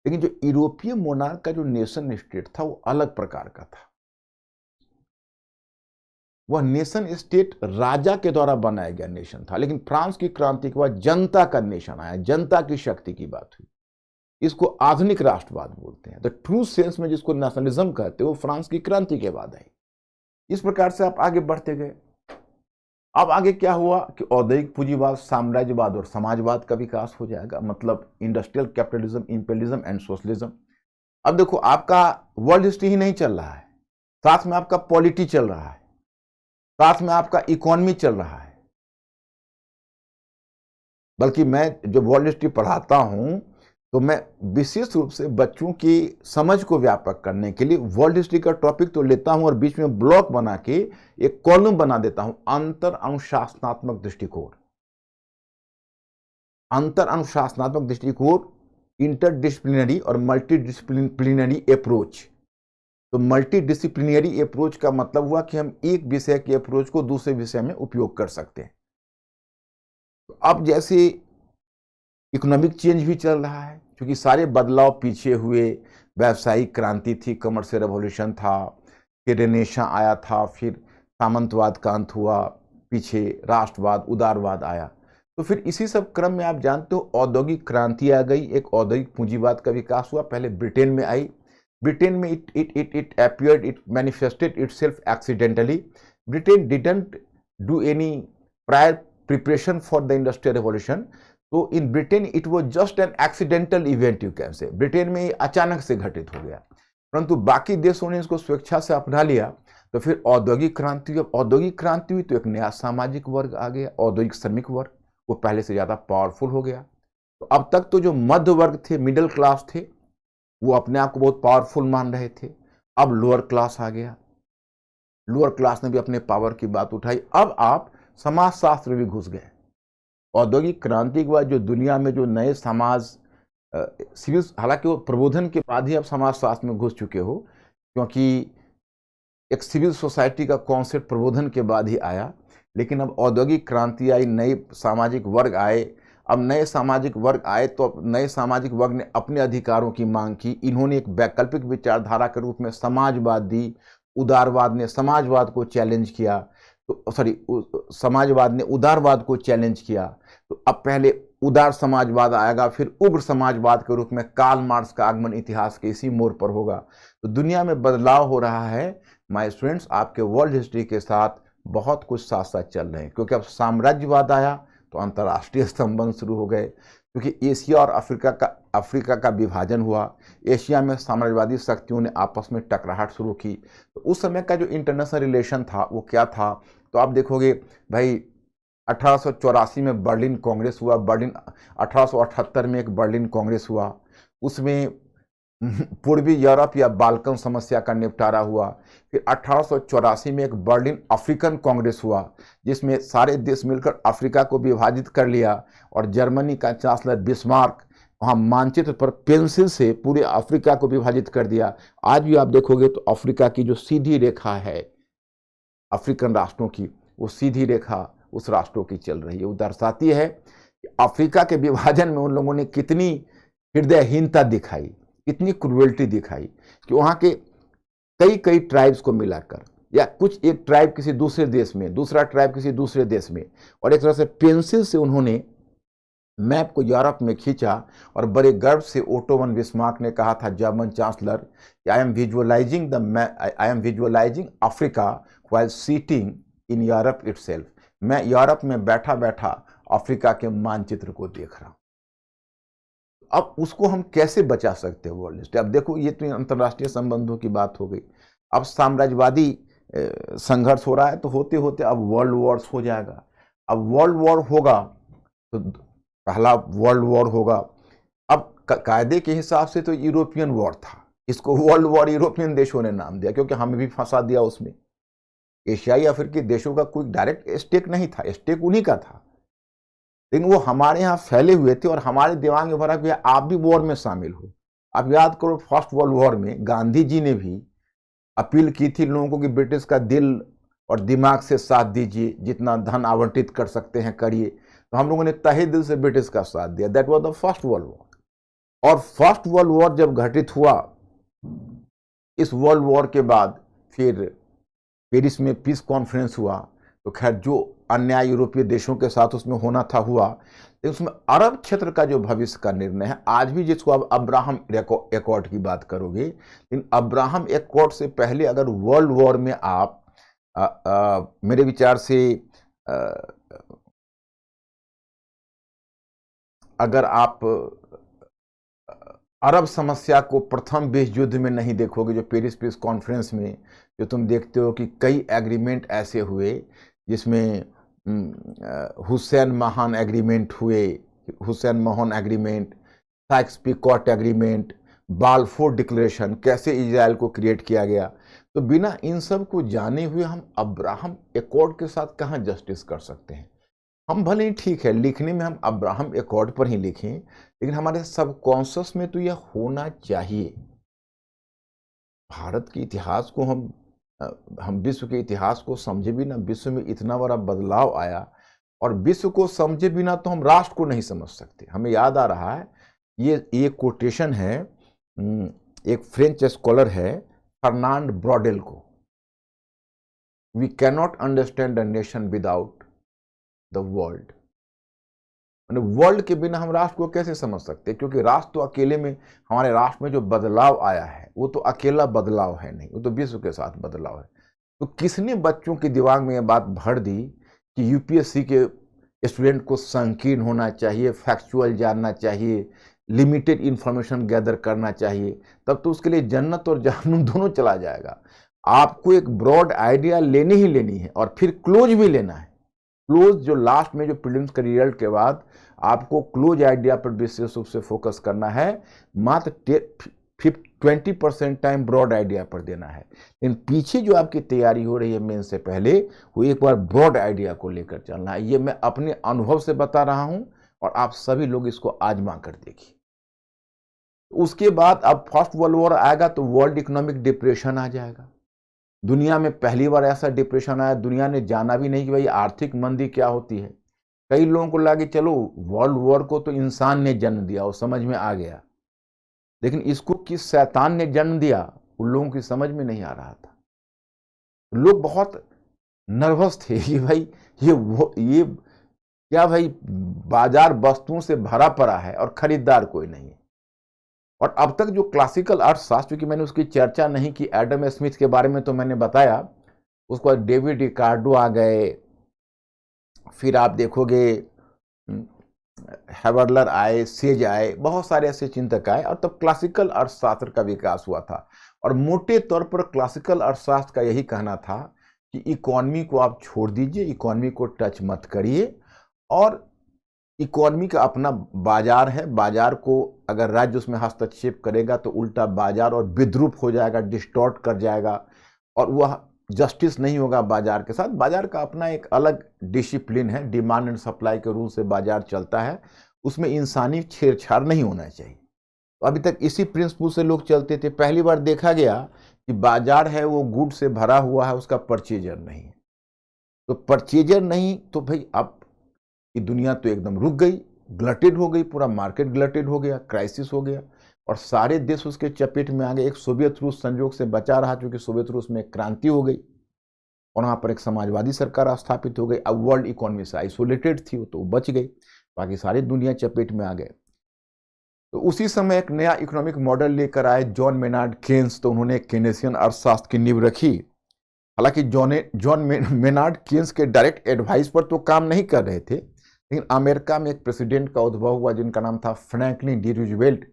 लेकिन जो यूरोपीय मोनार्क का जो नेशन स्टेट था वो अलग प्रकार का था। वह नेशन स्टेट राजा के द्वारा बनाया गया नेशन था। लेकिन फ्रांस की क्रांति के बाद जनता का नेशन आया, जनता की शक्ति की बात हुई। इसको आधुनिक राष्ट्रवाद बोलते हैं। द ट्रू सेंस में जिसको नेशनलिज्म कहते हैं, वो फ्रांस की क्रांति के बाद आई। इस प्रकार से आप आगे बढ़ते गए। अब आगे क्या हुआ कि औद्योगिक पूंजीवाद, साम्राज्यवाद और समाजवाद का विकास हो जाएगा, मतलब industrial capitalism, imperialism and socialism. अब देखो आपका वर्ल्ड हिस्ट्री ही नहीं चल रहा है, साथ में आपका पॉलिटी चल रहा है, साथ में आपका इकोनॉमी चल रहा है। बल्कि मैं जब वर्ल्ड हिस्ट्री पढ़ाता हूं तो मैं विशेष रूप से बच्चों की समझ को व्यापक करने के लिए वर्ल्ड हिस्ट्री का टॉपिक तो लेता हूं और बीच में ब्लॉक बना के एक कॉलम बना देता हूं, अंतर अनुशासनात्मक दृष्टिकोण। अंतर अनुशासनात्मक दृष्टिकोण, इंटरडिसिप्लिनरी और मल्टीडिसिप्लिनरी अप्रोच। तो मल्टीडिसिप्लिनरी अप्रोच का मतलब हुआ कि हम एक विषय के अप्रोच को दूसरे विषय में उपयोग कर सकते हैं। तो अब जैसे इकोनॉमिक चेंज भी चल रहा है, क्योंकि सारे बदलाव पीछे हुए, व्यावसायिक क्रांति थी, कमर्शियल रेवोल्यूशन था, फिर रेनेसां आया था, फिर सामंतवाद का अंत हुआ, पीछे राष्ट्रवाद, उदारवाद आया। तो फिर इसी सब क्रम में आप जानते हो औद्योगिक क्रांति आ गई, एक औद्योगिक पूंजीवाद का विकास हुआ। पहले ब्रिटेन में आई, ब्रिटेन में it appeared, it manifested itself accidentally. Britain didn't do any prior preparation for the industrial revolution. तो in Britain it was just an accidental event, you can say. Britain में ये अचानक से घटित हो गया, परंतु बाकी देशों ने इसको स्वेच्छा से अपना लिया। तो फिर औद्योगिक क्रांति, जब औद्योगिक क्रांति हुई तो एक नया सामाजिक वर्ग आ गया, औद्योगिक श्रमिक वर्ग, वो पहले से ज्यादा पावरफुल हो गया। तो अब तक तो जो मध्य वर्ग थे, मिडिल क्लास थे, वो अपने आप को बहुत पावरफुल मान रहे थे। अब लोअर क्लास आ गया, लोअर क्लास ने भी अपने पावर की बात उठाई। अब आप समाजशास्त्र भी घुस गए। औद्योगिक क्रांति के बाद जो दुनिया में जो नए समाज सिविल, हालांकि वो प्रबोधन के बाद ही आप समाजशास्त्र में घुस चुके हो, क्योंकि एक सिविल सोसाइटी का कॉन्सेप्ट प्रबोधन के बाद ही आया। लेकिन अब औद्योगिक क्रांति आई, नए सामाजिक वर्ग आए। अब नए सामाजिक वर्ग आए तो अब नए सामाजिक वर्ग ने अपने अधिकारों की मांग की। इन्होंने एक वैकल्पिक विचारधारा के रूप में समाजवाद दी। उदारवाद ने समाजवाद को चैलेंज किया, तो समाजवाद ने उदारवाद को चैलेंज किया। तो अब पहले उदार समाजवाद आएगा, फिर उग्र समाजवाद के रूप में कार्ल मार्क्स का आगमन इतिहास के इसी मोड़ पर होगा। तो दुनिया में बदलाव हो रहा है माय स्टूडेंट्स। आपके वर्ल्ड हिस्ट्री के साथ बहुत कुछ साथ साथ चल रहे हैं, क्योंकि अब साम्राज्यवाद आया तो अंतर्राष्ट्रीय संबंध शुरू हो गए, क्योंकि एशिया और अफ्रीका का विभाजन हुआ। एशिया में साम्राज्यवादी शक्तियों ने आपस में टकराहट शुरू की। तो उस समय का जो इंटरनेशनल रिलेशन था वो क्या था, तो आप देखोगे भाई 1884 में बर्लिन कांग्रेस हुआ, 1878 में एक बर्लिन कांग्रेस हुआ, उसमें पूर्वी यूरोप या बाल्कन समस्या का निपटारा हुआ। फिर 1884 में एक बर्लिन अफ्रीकन कांग्रेस हुआ, जिसमें सारे देश मिलकर अफ्रीका को विभाजित कर लिया, और जर्मनी का चांसलर बिस्मार्क वहाँ मानचित्र पर पेंसिल से पूरे अफ्रीका को विभाजित कर दिया। आज भी आप देखोगे तो अफ्रीका की जो सीधी रेखा है अफ्रीकन राष्ट्रों की, वो सीधी रेखा उस राष्ट्रों की चल रही है। वो दर्शाती है कि अफ्रीका के विभाजन में उन लोगों ने कितनी हृदयहीनता दिखाई, कितनी क्रूएल्टी दिखाई, कि वहाँ के कई ट्राइब्स को मिलाकर, या कुछ एक ट्राइब किसी दूसरे देश में, दूसरा ट्राइब किसी दूसरे देश में, और एक तरह से पेंसिल से उन्होंने मैप को यूरोप में खींचा। और बड़े गर्व से ओटो वन बिस्मार्क ने कहा था, German chancellor, I am visualising Africa while seating in Europe itself. मैं यूरोप में बैठा बैठा अफ्रीका के मानचित्र को देख रहा हूं। अब उसको हम कैसे बचा सकते हैं वर्ल्ड हिस्ट्री? अब देखो, ये तो अंतर्राष्ट्रीय संबंधों की बात हो गई। अब साम्राज्यवादी संघर्ष हो रहा है, तो होते होते अब वर्ल्ड वॉर्स हो जाएगा। अब वर्ल्ड वॉर होगा तो पहला वर्ल्ड वॉर होगा। अब कायदे के हिसाब से तो यूरोपियन वॉर था, इसको वर्ल्ड वॉर यूरोपियन देशों ने नाम दिया, क्योंकि हमें भी फंसा दिया उसमें। एशियाई अफ्रीकी देशों का कोई डायरेक्ट स्टेक नहीं था, स्टेक उन्हीं का था, लेकिन वो हमारे यहाँ फैले हुए थे और हमारे दिमाग में भरा कि आप भी वॉर में शामिल हो। आप याद करो, फर्स्ट वर्ल्ड वॉर में गांधी जी ने भी अपील की थी लोगों को कि ब्रिटिश का दिल और दिमाग से साथ दीजिए, जितना धन आवंटित कर सकते हैं करिए। तो हम लोगों ने तहे दिल से ब्रिटिश का साथ दिया। That was the first world war. और फर्स्ट वर्ल्ड वॉर जब घटित हुआ, इस वर्ल्ड वॉर के बाद फिर पेरिस में पीस कॉन्फ्रेंस हुआ। तो खैर जो अन्याय यूरोपीय देशों के साथ उसमें होना था हुआ, लेकिन उसमें अरब क्षेत्र का जो भविष्य का निर्णय है, आज भी जिसको अब अब्राहम एकॉर्ड की बात करोगे, लेकिन अब्राहम एकॉर्ड से पहले अगर वर्ल्ड वॉर में आप मेरे विचार से अगर आप अरब समस्या को प्रथम विश्व युद्ध में नहीं देखोगे, जो पेरिस पीस कॉन्फ्रेंस में जो तुम देखते हो कि कई एग्रीमेंट ऐसे हुए जिसमें हुसैन महान एग्रीमेंट हुए, Hussain Mohan agreement, Sikes-picot agreement, Balfour declaration, कैसे इज़राइल को क्रिएट किया गया। तो बिना इन सब को जाने हुए हम अब्राहम एकॉर्ड के साथ कहाँ जस्टिस कर सकते हैं। हम भले ही ठीक है लिखने में हम अब्राहम एकॉर्ड पर ही लिखें, लेकिन हमारे सबकॉन्शियस में तो यह होना चाहिए। भारत के इतिहास को हम विश्व के इतिहास को समझे बिना विश्व में इतना बड़ा बदलाव आया, और विश्व को समझे बिना तो हम राष्ट्र को नहीं समझ सकते। हमें याद आ रहा है, ये एक कोटेशन है, एक फ्रेंच स्कॉलर है फर्नांड ब्रॉडेल को, we can not understand a nation without the world. World के बिना हम राष्ट्र को कैसे समझ सकते, क्योंकि राष्ट्र तो अकेले में, हमारे राष्ट्र में जो बदलाव आया है वो तो अकेला बदलाव है नहीं, वो तो विश्व के साथ बदलाव है। तो किसने बच्चों के दिमाग में यह बात भर दी कि यूपीएससी के स्टूडेंट को संकीर्ण होना चाहिए, फैक्चुअल जानना चाहिए, लिमिटेड इंफॉर्मेशन गैदर करना चाहिए, तब तो उसके लिए जन्नत और जहन्नुम दोनों चला जाएगा। आपको एक ब्रॉड आइडिया लेनी ही लेनी है और फिर क्लोज भी लेना है। क्लोज जो लास्ट में जो प्रीलिम्स के रिजल्ट के बाद आपको क्लोज आइडिया पर विशेष रूप से फोकस करना है, मात्र 20% टाइम ब्रॉड आइडिया पर देना है। लेकिन पीछे जो आपकी तैयारी हो रही है मेन से पहले, वो एक बार ब्रॉड आइडिया को लेकर चलना है। ये मैं अपने अनुभव से बता रहा हूं और आप सभी लोग इसको आजमा कर देखिए। उसके बाद अब फर्स्ट वर्ल्ड वॉर आएगा तो वर्ल्ड इकोनॉमिक डिप्रेशन आ जाएगा। दुनिया में पहली बार ऐसा डिप्रेशन आया, दुनिया ने जाना भी नहीं कि भाई आर्थिक मंदी क्या होती है। कई लोगों को लगा कि चलो वर्ल्ड वॉर को तो इंसान ने जन्म दिया, वो समझ में आ गया, लेकिन इसको किस शैतान ने जन्म दिया उन लोगों की समझ में नहीं आ रहा था। लोग बहुत नर्वस थे कि भाई ये क्या भाई, बाजार वस्तुओं से भरा पड़ा है और खरीदार कोई नहीं है। और अब तक जो क्लासिकल अर्थशास्त्र, क्योंकि मैंने उसकी चर्चा नहीं की, एडम स्मिथ के बारे में तो मैंने बताया, उसके बाद डेविड रिकार्डो आ गए, फिर आप देखोगे हैवर्लर आए, सेज आए, बहुत सारे ऐसे चिंतक आए, और तब क्लासिकल अर्थशास्त्र का विकास हुआ था। और मोटे तौर पर क्लासिकल अर्थशास्त्र का यही कहना था कि इकोनॉमी को आप छोड़ दीजिए, इकोनॉमी को टच मत करिए, और इकोनॉमी का अपना बाजार है, बाजार को अगर राज्य उसमें हस्तक्षेप करेगा तो उल्टा बाजार और विद्रूप हो जाएगा, डिस्टॉर्ट कर जाएगा, और वह जस्टिस नहीं होगा बाजार के साथ। बाजार का अपना एक अलग डिसिप्लिन है, डिमांड एंड सप्लाई के रूल से बाजार चलता है, उसमें इंसानी छेड़छाड़ नहीं होना चाहिए। तो अभी तक इसी प्रिंसिपल से लोग चलते थे। पहली बार देखा गया कि बाजार है वो गुड से भरा हुआ है, उसका परचेजर नहीं है। तो परचेजर नहीं तो भाई अब ये दुनिया तो एकदम रुक गई, ग्लटेड हो गई, पूरा मार्केट ग्लटेड हो गया, क्राइसिस हो गया, और सारे देश उसके चपेट में आ गए। एक सोवियत रूस संयोग से बचा रहा, क्योंकि सोवियत रूस में क्रांति हो गई और वहाँ पर एक समाजवादी सरकार स्थापित हो गई। अब वर्ल्ड इकोनॉमी से आइसोलेटेड थी तो बच गई, बाकी सारी दुनिया चपेट में आ गए। तो उसी समय एक नया इकोनॉमिक मॉडल लेकर आए जॉन मेनार्ड केन्स, तो उन्होंने केनेसियन अर्थशास्त्र की नींव रखी। हालांकि जॉन मेनार्ड केन्स के डायरेक्ट एडवाइस पर तो काम नहीं कर रहे थे, लेकिन अमेरिका में एक प्रेसिडेंट का उद्भव हुआ जिनका नाम था फ्रैंकलिन डी रूजवेल्ट।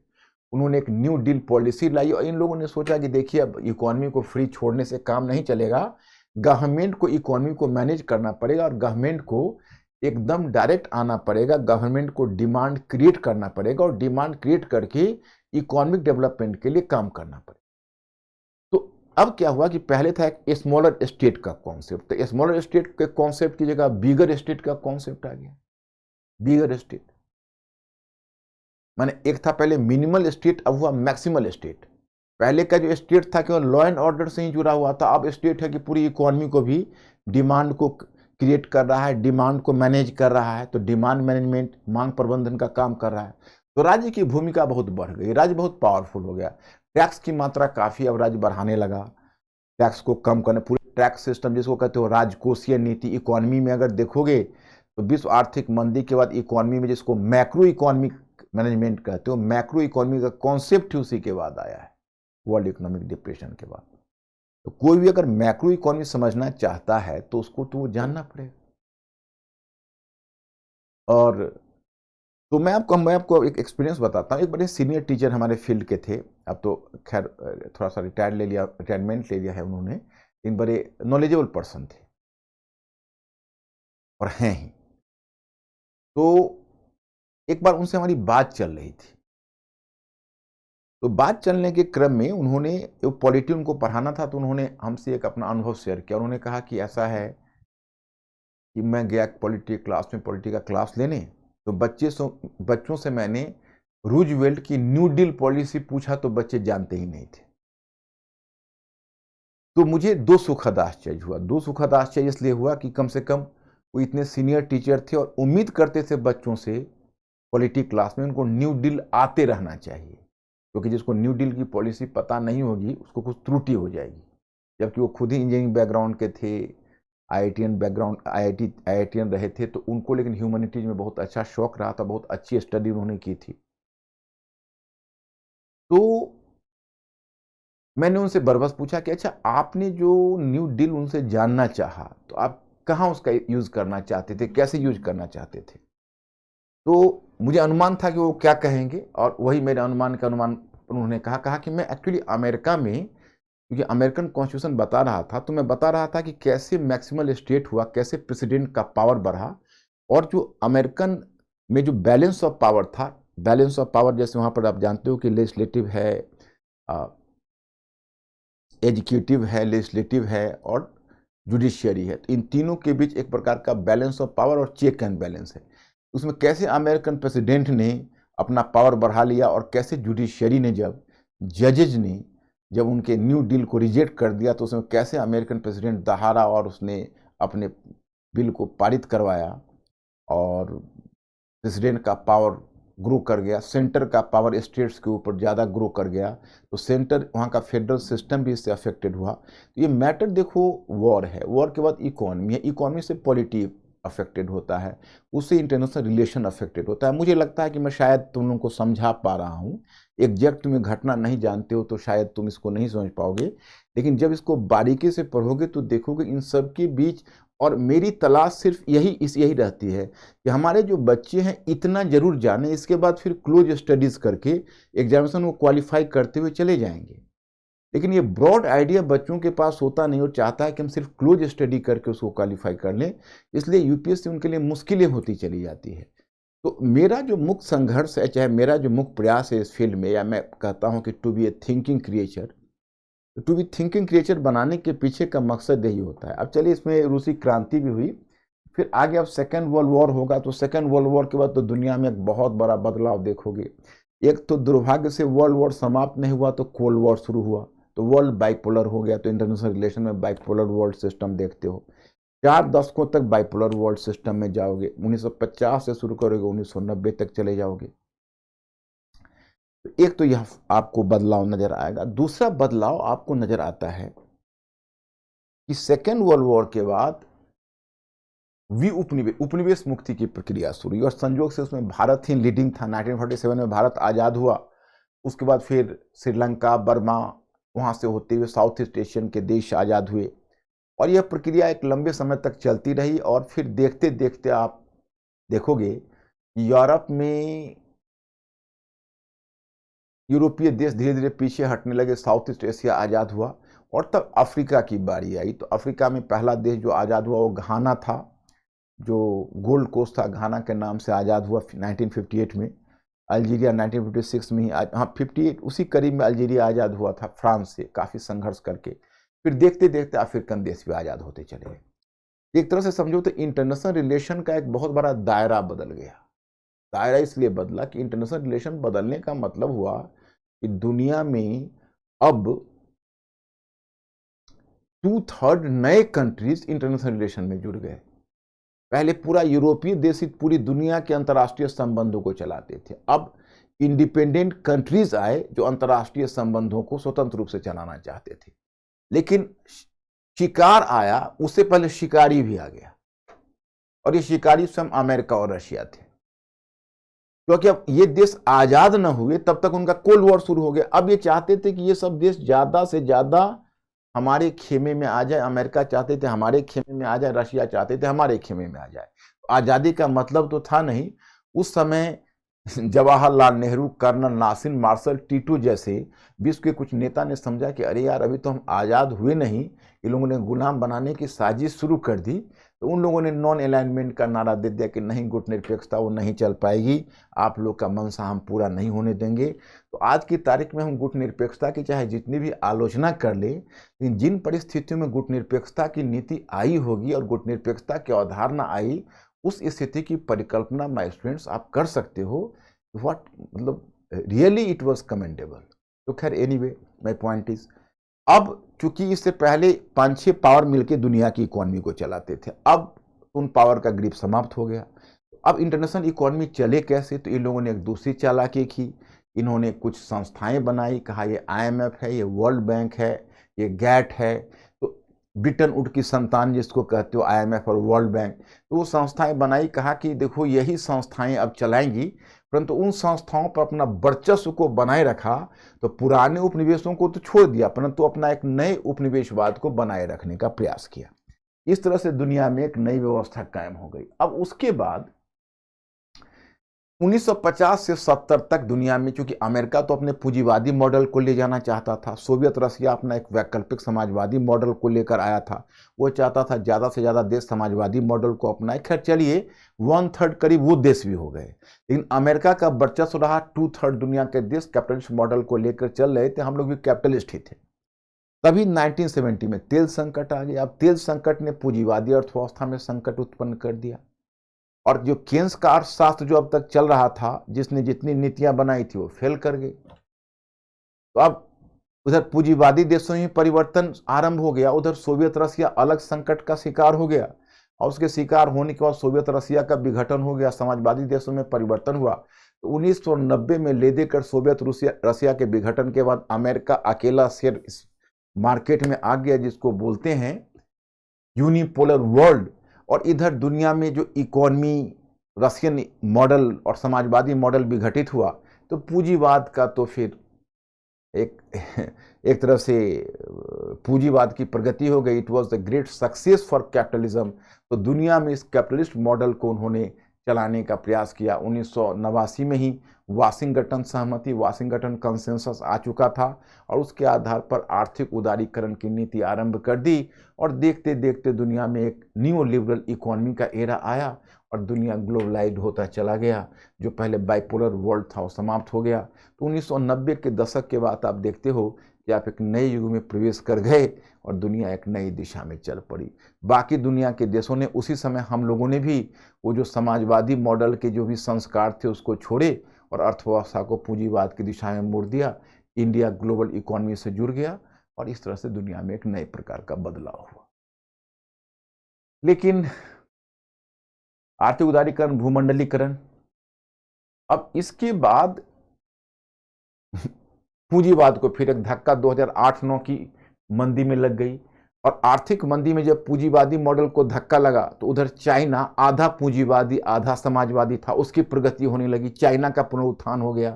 उन्होंने एक न्यू डील पॉलिसी लाई, और इन लोगों ने सोचा कि देखिए अब इकोनॉमी को फ्री छोड़ने से काम नहीं चलेगा, गवर्नमेंट को इकोनॉमी को मैनेज करना पड़ेगा, और गवर्नमेंट को एकदम डायरेक्ट आना पड़ेगा, गवर्नमेंट को डिमांड क्रिएट करना पड़ेगा, और डिमांड क्रिएट करके इकोनॉमिक डेवलपमेंट के लिए काम करना पड़ेगा। तो अब क्या हुआ कि पहले था एक स्मॉलर स्टेट का कॉन्सेप्ट, तो स्मॉलर स्टेट के कॉन्सेप्ट की जगह बिगर स्टेट का कॉन्सेप्ट आ गया। बिगर स्टेट माने एक था पहले मिनिमल स्टेट, अब हुआ मैक्सिमल स्टेट। पहले का जो स्टेट था केवल लॉ एंड ऑर्डर से ही जुड़ा हुआ था, अब स्टेट है कि पूरी इकोनॉमी को भी डिमांड को क्रिएट कर रहा है, डिमांड को मैनेज कर रहा है, तो डिमांड मैनेजमेंट, मांग प्रबंधन का काम कर रहा है। तो राज्य की भूमिका बहुत बढ़ गई, राज्य बहुत पावरफुल हो गया, टैक्स की मात्रा काफी अब राज्य बढ़ाने लगा, टैक्स को कम करने, पूरे टैक्स सिस्टम जिसको कहते हो राजकोषीय नीति। इकोनॉमी में अगर देखोगे तो विश्व आर्थिक मंदी के बाद इकोनॉमी में जिसको मैक्रो इकोनॉमिक मैनेजमेंट कहते हो, मैक्रो इकोनॉमी का कॉन्सेप्ट ही उसी के बाद आया है, वर्ल्ड इकोनॉमिक डिप्रेशन के बाद। तो कोई भी अगर मैक्रो इकोनॉमी समझना चाहता है तो उसको तो जानना पड़ेगा। और तो मैं आपको एक एक्सपीरियंस बताता हूँ। एक बड़े सीनियर टीचर हमारे फील्ड के थे, अब तो खैर थोड़ा सा रिटायरमेंट ले लिया है उन्होंने, लेकिन बड़े नॉलेजेबल पर्सन थे और हैं ही। तो एक बार उनसे हमारी बात चल रही थी, तो बात चलने के क्रम में उन्होंने, पॉलिटी उनको पढ़ाना था, तो उन्होंने हमसे एक अपना अनुभव शेयर किया। उन्होंने कहा कि ऐसा है कि मैं गया पॉलिटी क्लास में, पॉलिटी का क्लास लेने, तो बच्चों से मैंने रूजवेल्ट की न्यू डील पॉलिसी पूछा तो बच्चे जानते ही नहीं थे। तो मुझे दो सुखद आश्चर्य हुआ। दो सुखद आश्चर्य इसलिए हुआ कि कम से कम वो इतने सीनियर टीचर थे और उम्मीद करते थे बच्चों से पॉलिटी क्लास में उनको न्यू डील आते रहना चाहिए, क्योंकि जिसको न्यू डील की पॉलिसी पता नहीं होगी उसको कुछ त्रुटि हो जाएगी। जबकि वो खुद ही इंजीनियरिंग बैकग्राउंड के थे, आईआईटीएन बैकग्राउंड, आईआईटीएन रहे थे, तो उनको लेकिन ह्यूमैनिटीज में बहुत अच्छा शौक रहा था, बहुत अच्छी स्टडी उन्होंने की थी। तो मैंने उनसे बरबस पूछा कि अच्छा, आपने जो न्यू डील उनसे जानना चाहा, तो आप कहाँ उसका यूज करना चाहते थे, कैसे यूज करना चाहते थे? तो मुझे अनुमान था कि वो क्या कहेंगे, और वही मेरे अनुमान का अनुमान उन्होंने कहा कि मैं एक्चुअली अमेरिका में, क्योंकि अमेरिकन कॉन्स्टिट्यूशन बता रहा था, तो मैं बता रहा था कि कैसे मैक्सिमल स्टेट हुआ, कैसे प्रेसिडेंट का पावर बढ़ा, और जो अमेरिकन में जो बैलेंस ऑफ पावर था, बैलेंस ऑफ पावर जैसे वहाँ पर आप जानते हो कि लेजिस्लेटिव है, एग्जीक्यूटिव है, लेजिस्लेटिव है और जुडिशियरी है, तो इन तीनों के बीच एक प्रकार का बैलेंस ऑफ पावर और चेक एंड बैलेंस है। उसमें कैसे अमेरिकन प्रेसिडेंट ने अपना पावर बढ़ा लिया, और कैसे जुडिशियरी ने, जब जजेज ने जब उनके न्यू डील को रिजेक्ट कर दिया, तो उसमें कैसे अमेरिकन प्रेसिडेंट दहाड़ा और उसने अपने बिल को पारित करवाया, और प्रेसिडेंट का पावर ग्रो कर गया, सेंटर का पावर स्टेट्स के ऊपर ज़्यादा ग्रो कर गया, तो सेंटर, वहाँ का फेडरल सिस्टम भी इससे अफेक्टेड हुआ। तो ये मैटर देखो, वॉर है, वॉर के बाद इकोनॉमी है, इकोनॉमी से पॉलिटी अफेक्टेड होता है, उससे इंटरनेशनल रिलेशन अफेक्टेड होता है। मुझे लगता है कि मैं शायद तुम लोगों को समझा पा रहा हूँ। एग्जैक्ट तुम्हें घटना नहीं जानते हो तो शायद तुम इसको नहीं समझ पाओगे, लेकिन जब इसको बारीकी से पढ़ोगे तो देखोगे इन सब के बीच, और मेरी तलाश सिर्फ यही रहती है कि हमारे जो बच्चे हैं इतना जरूर जाने, इसके बाद फिर क्लोज स्टडीज करके एग्जामिनेशन को क्वालिफाई करते हुए चले जाएंगे। लेकिन ये ब्रॉड आइडिया बच्चों के पास होता नहीं, और चाहता है कि हम सिर्फ क्लोज स्टडी करके उसको क्वालिफाई कर लें, इसलिए यूपीएससी उनके लिए मुश्किलें होती चली जाती है। तो मेरा जो मुख्य संघर्ष है, चाहे मेरा जो मुख्य प्रयास है इस फील्ड में, या मैं कहता हूँ कि to be a thinking creature, to be thinking creature बनाने के पीछे का मकसद यही होता है। अब चलिए, इसमें रूसी क्रांति भी हुई, फिर आगे अब सेकेंड वर्ल्ड वॉर होगा, तो सेकेंड वर्ल्ड वॉर के बाद तो दुनिया में एक बहुत बड़ा बदलाव देखोगे। एक तो दुर्भाग्य से वर्ल्ड वॉर समाप्त नहीं हुआ तो कोल्ड वॉर शुरू हुआ, तो वर्ल्ड बाइपोलर हो गया, तो इंटरनेशनल रिलेशन में बाइपोलर वर्ल्ड सिस्टम देखते हो। 4 दशकों तक बाइपोलर वर्ल्ड सिस्टम में जाओगे, 1950 से शुरू करोगे, 1990 तक चले जाओगे। तो एक तो यह आपको बदलाव नजर आएगा। दूसरा बदलाव आपको नजर आता है कि सेकेंड वर्ल्ड वॉर के बाद उपनिवेश मुक्ति की प्रक्रिया शुरू हुई, और संयोग से उसमें भारत ही लीडिंग था। 1947 में भारत आज़ाद हुआ, उसके बाद फिर श्रीलंका, बर्मा, वहाँ से होते हुए साउथ ईस्ट एशियन के देश आज़ाद हुए, और यह प्रक्रिया एक लंबे समय तक चलती रही। और फिर देखते देखते आप देखोगे कि यूरोप में यूरोपीय देश धीरे धीरे पीछे हटने लगे, साउथ ईस्ट एशिया आज़ाद हुआ, और तब अफ्रीका की बारी आई। तो अफ्रीका में पहला देश जो आज़ाद हुआ वो घाना था, जो गोल्ड कोस्ट था, घाना के नाम से आज़ाद हुआ 1958 में। अल्जीरिया 1956 में ही, हाँ 58 उसी करीब में अल्जीरिया आज़ाद हुआ था फ्रांस से, काफ़ी संघर्ष करके। फिर देखते देखते अफ्रीकन देश भी आज़ाद होते चले गए। एक तरह से समझो तो इंटरनेशनल रिलेशन का एक बहुत बड़ा दायरा बदल गया। दायरा इसलिए बदला कि इंटरनेशनल रिलेशन बदलने का मतलब हुआ कि दुनिया में अब 2/3 नए कंट्रीज इंटरनेशनल रिलेशन में जुड़ गए। पहले पूरा यूरोपीय देश पूरी दुनिया के अंतर्राष्ट्रीय संबंधों को चलाते थे, अब इंडिपेंडेंट कंट्रीज आए जो अंतर्राष्ट्रीय संबंधों को स्वतंत्र रूप से चलाना चाहते थे। लेकिन शिकार आया, उससे पहले शिकारी भी आ गया, और ये शिकारी स्वयं अमेरिका और रशिया थे, क्योंकि अब ये देश आजाद न हुए तब तक उनका कोल्ड वॉर शुरू हो गया। अब ये चाहते थे कि ये सब देश ज्यादा से ज्यादा हमारे खेमे में आ जाए। अमेरिका चाहते थे हमारे खेमे में आ जाए, रशिया चाहते थे हमारे खेमे में आ जाए। आजादी का मतलब तो था नहीं उस समय। Jawaharlal Nehru, colonel Nasser, marshal Tito जैसे विश्व के कुछ नेता ने समझा कि अरे यार, अभी तो हम आज़ाद हुए नहीं, ये लोगों ने गुलाम बनाने की साजिश शुरू कर दी, तो उन लोगों ने नॉन अलाइनमेंट का नारा दे दिया कि नहीं, गुट निरपेक्षता वो नहीं चल पाएगी, आप लोग का मंशा हम पूरा नहीं होने देंगे। तो आज की तारीख में हम गुट निरपेक्षता की चाहे जितनी भी आलोचना कर ले, लेकिन जिन परिस्थितियों में गुट निरपेक्षता की नीति आई होगी और गुट निरपेक्षता की अवधारणा आई, उस स्थिति की परिकल्पना माय स्टूडेंट्स आप कर सकते हो। व्हाट मतलब रियली इट वाज कमेंडेबल। तो खैर एनीवे माय पॉइंट इज, अब चूंकि इससे पहले 5-6 पावर मिलकर दुनिया की इकोनॉमी को चलाते थे, अब उन पावर का ग्रिप समाप्त हो गया। अब इंटरनेशनल इकोनॉमी चले कैसे? तो इन लोगों ने एक दूसरी चालाकी की, इन्होंने कुछ संस्थाएं बनाई, कहा ये IMF है, ये वर्ल्ड बैंक है, ये गैट है। तो ब्रिटेन वुड की संतान जिसको कहते हो IMF और वर्ल्ड बैंक, तो वो संस्थाएं बनाई, कहा कि देखो यही संस्थाएं अब चलाएंगी, परंतु उन संस्थाओं पर अपना वर्चस्व को बनाए रखा। तो पुराने उपनिवेशों को तो छोड़ दिया, परंतु अपना एक नए उपनिवेशवाद को बनाए रखने का प्रयास किया। इस तरह से दुनिया में एक नई व्यवस्था कायम हो गई। अब उसके बाद 1950 से 70 तक दुनिया में, चूंकि अमेरिका तो अपने पूंजीवादी मॉडल को ले जाना चाहता था, सोवियत रशिया अपना एक वैकल्पिक समाजवादी मॉडल को लेकर आया था, वो चाहता था ज़्यादा से ज़्यादा देश समाजवादी मॉडल को अपनाए। खैर चलिए 1/3 करीब वो देश भी हो गए, लेकिन अमेरिका का वर्चस्व रहा। 2/3 दुनिया के देश कैपिटलिस्ट मॉडल को लेकर चल रहे थे, हम लोग भी कैपिटलिस्ट ही थे। तभी 1970 में तेल संकट आ गया। अब तेल संकट ने पूंजीवादी अर्थव्यवस्था में संकट उत्पन्न कर दिया, और जो केन्स का अर्थशास्त्र जो अब तक चल रहा था, जिसने जितनी नीतियां बनाई थी वो फेल कर गई। तो अब उधर पूंजीवादी देशों में परिवर्तन आरंभ हो गया, उधर सोवियत रशिया अलग संकट का शिकार हो गया, और उसके शिकार होने के बाद सोवियत रशिया का विघटन हो गया, समाजवादी देशों में परिवर्तन हुआ। तो 1990 में ले देकर सोवियत रशिया के विघटन के बाद अमेरिका अकेला शेयर इस मार्केट में आ गया, जिसको बोलते हैं यूनिपोलर वर्ल्ड। और इधर दुनिया में जो इकोनॉमी रशियन मॉडल और समाजवादी मॉडल विघटित हुआ, तो पूंजीवाद का तो फिर एक तरह से पूंजीवाद की प्रगति हो गई। It was the great success for capitalism. तो दुनिया में इस कैपिटलिस्ट मॉडल को उन्होंने चलाने का प्रयास किया। 1989 में ही वाशिंगटन सहमति, वाशिंगटन कंसेंसस आ चुका था, और उसके आधार पर आर्थिक उदारीकरण की नीति आरंभ कर दी, और देखते देखते दुनिया में एक न्यू लिबरल इकोनॉमी का एरा आया, और दुनिया ग्लोबलाइज्ड होता चला गया। जो पहले बाइपोलर वर्ल्ड था वो समाप्त हो गया। तो 1990 के दशक के बाद आप देखते हो कि आप एक नए युग में प्रवेश कर गए, और दुनिया एक नई दिशा में चल पड़ी। बाकी दुनिया के देशों ने उसी समय, हम लोगों ने भी वो जो समाजवादी मॉडल के जो भी संस्कार थे उसको छोड़े, और अर्थव्यवस्था को पूंजीवाद की दिशा में मोड़ दिया। इंडिया ग्लोबल इकोनॉमी से जुड़ गया, और इस तरह से दुनिया में एक नए प्रकार का बदलाव हुआ। लेकिन आर्थिक उदारीकरण, भूमंडलीकरण, अब इसके बाद पूंजीवाद को फिर एक धक्का 2008-9 की मंदी में लग गई। और आर्थिक मंदी में जब पूंजीवादी मॉडल को धक्का लगा, तो उधर चाइना आधा पूंजीवादी आधा समाजवादी था, उसकी प्रगति होने लगी, चाइना का पुनरुत्थान हो गया।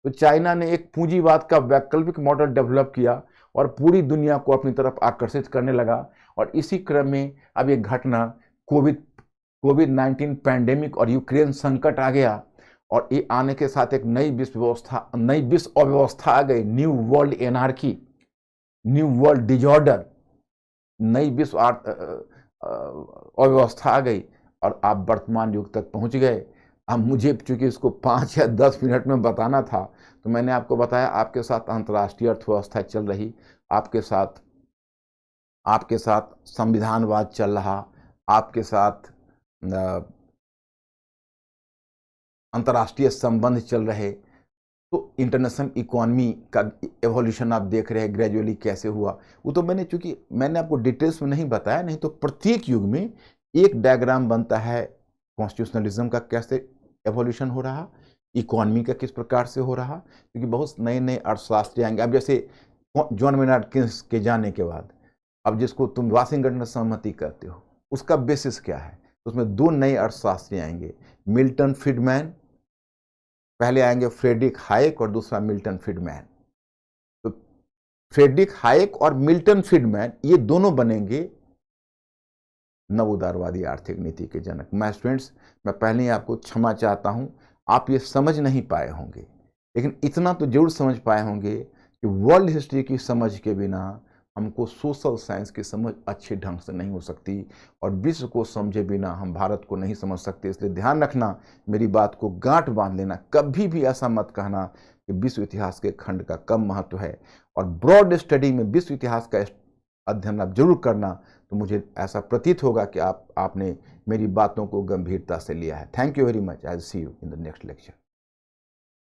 तो चाइना ने एक पूंजीवाद का वैकल्पिक मॉडल डेवलप किया, और पूरी दुनिया को अपनी तरफ आकर्षित करने लगा। और इसी क्रम में अब एक घटना कोविड-19 पैंडेमिक और यूक्रेन संकट आ गया, और ये आने के साथ एक नई विश्व अव्यवस्था आ गई। New world anarchy, new world disorder, नई विश्व अव्यवस्था आ गई, और आप वर्तमान युग तक पहुंच गए। अब मुझे चूंकि इसको 5 या 10 मिनट में बताना था, तो मैंने आपको बताया, आपके साथ अंतर्राष्ट्रीय अर्थव्यवस्था चल रही, आपके साथ संविधानवाद चल रहा, आपके साथ अंतर्राष्ट्रीय संबंध चल रहे। तो इंटरनेशनल इकोनॉमी का एवोल्यूशन आप देख रहे हैं ग्रेजुअली कैसे हुआ। वो तो चूंकि मैंने आपको डिटेल्स में नहीं बताया, नहीं तो प्रत्येक युग में एक डायग्राम बनता है कॉन्स्टिट्यूशनलिज्म का कैसे एवोल्यूशन हो रहा, इकोनॉमी का किस प्रकार से हो रहा, क्योंकि बहुत नए नए अर्थशास्त्री आएंगे। अब जैसे जॉन मेनार्ड केन्स के जाने के बाद, अब जिसको तुम वाशिंगटन सहमति कहते हो, उसका बेसिस क्या है? उसमें 2 नए अर्थशास्त्री आएंगे, मिल्टन फ्रीडमैन, पहले आएंगे फ्रेडरिक हायेक और दूसरा मिल्टन फ्रीडमैन। तो फ्रेडरिक हायेक और मिल्टन फ्रीडमैन ये दोनों बनेंगे नव उदारवादी आर्थिक नीति के जनक। मैं स्टूडेंट्स, मैं पहले ही आपको क्षमा चाहता हूं, आप ये समझ नहीं पाए होंगे, लेकिन इतना तो जरूर समझ पाए होंगे कि वर्ल्ड हिस्ट्री की समझ के बिना हमको सोशल साइंस की समझ अच्छे ढंग से नहीं हो सकती, और विश्व को समझे बिना हम भारत को नहीं समझ सकते। इसलिए ध्यान रखना, मेरी बात को गांठ बांध लेना, कभी भी ऐसा मत कहना कि विश्व इतिहास के खंड का कम महत्व है। और ब्रॉड स्टडी में विश्व इतिहास का अध्ययन आप जरूर करना, तो मुझे ऐसा प्रतीत होगा कि आपने मेरी बातों को गंभीरता से लिया है। Thank you very much. I will see you in the next lecture.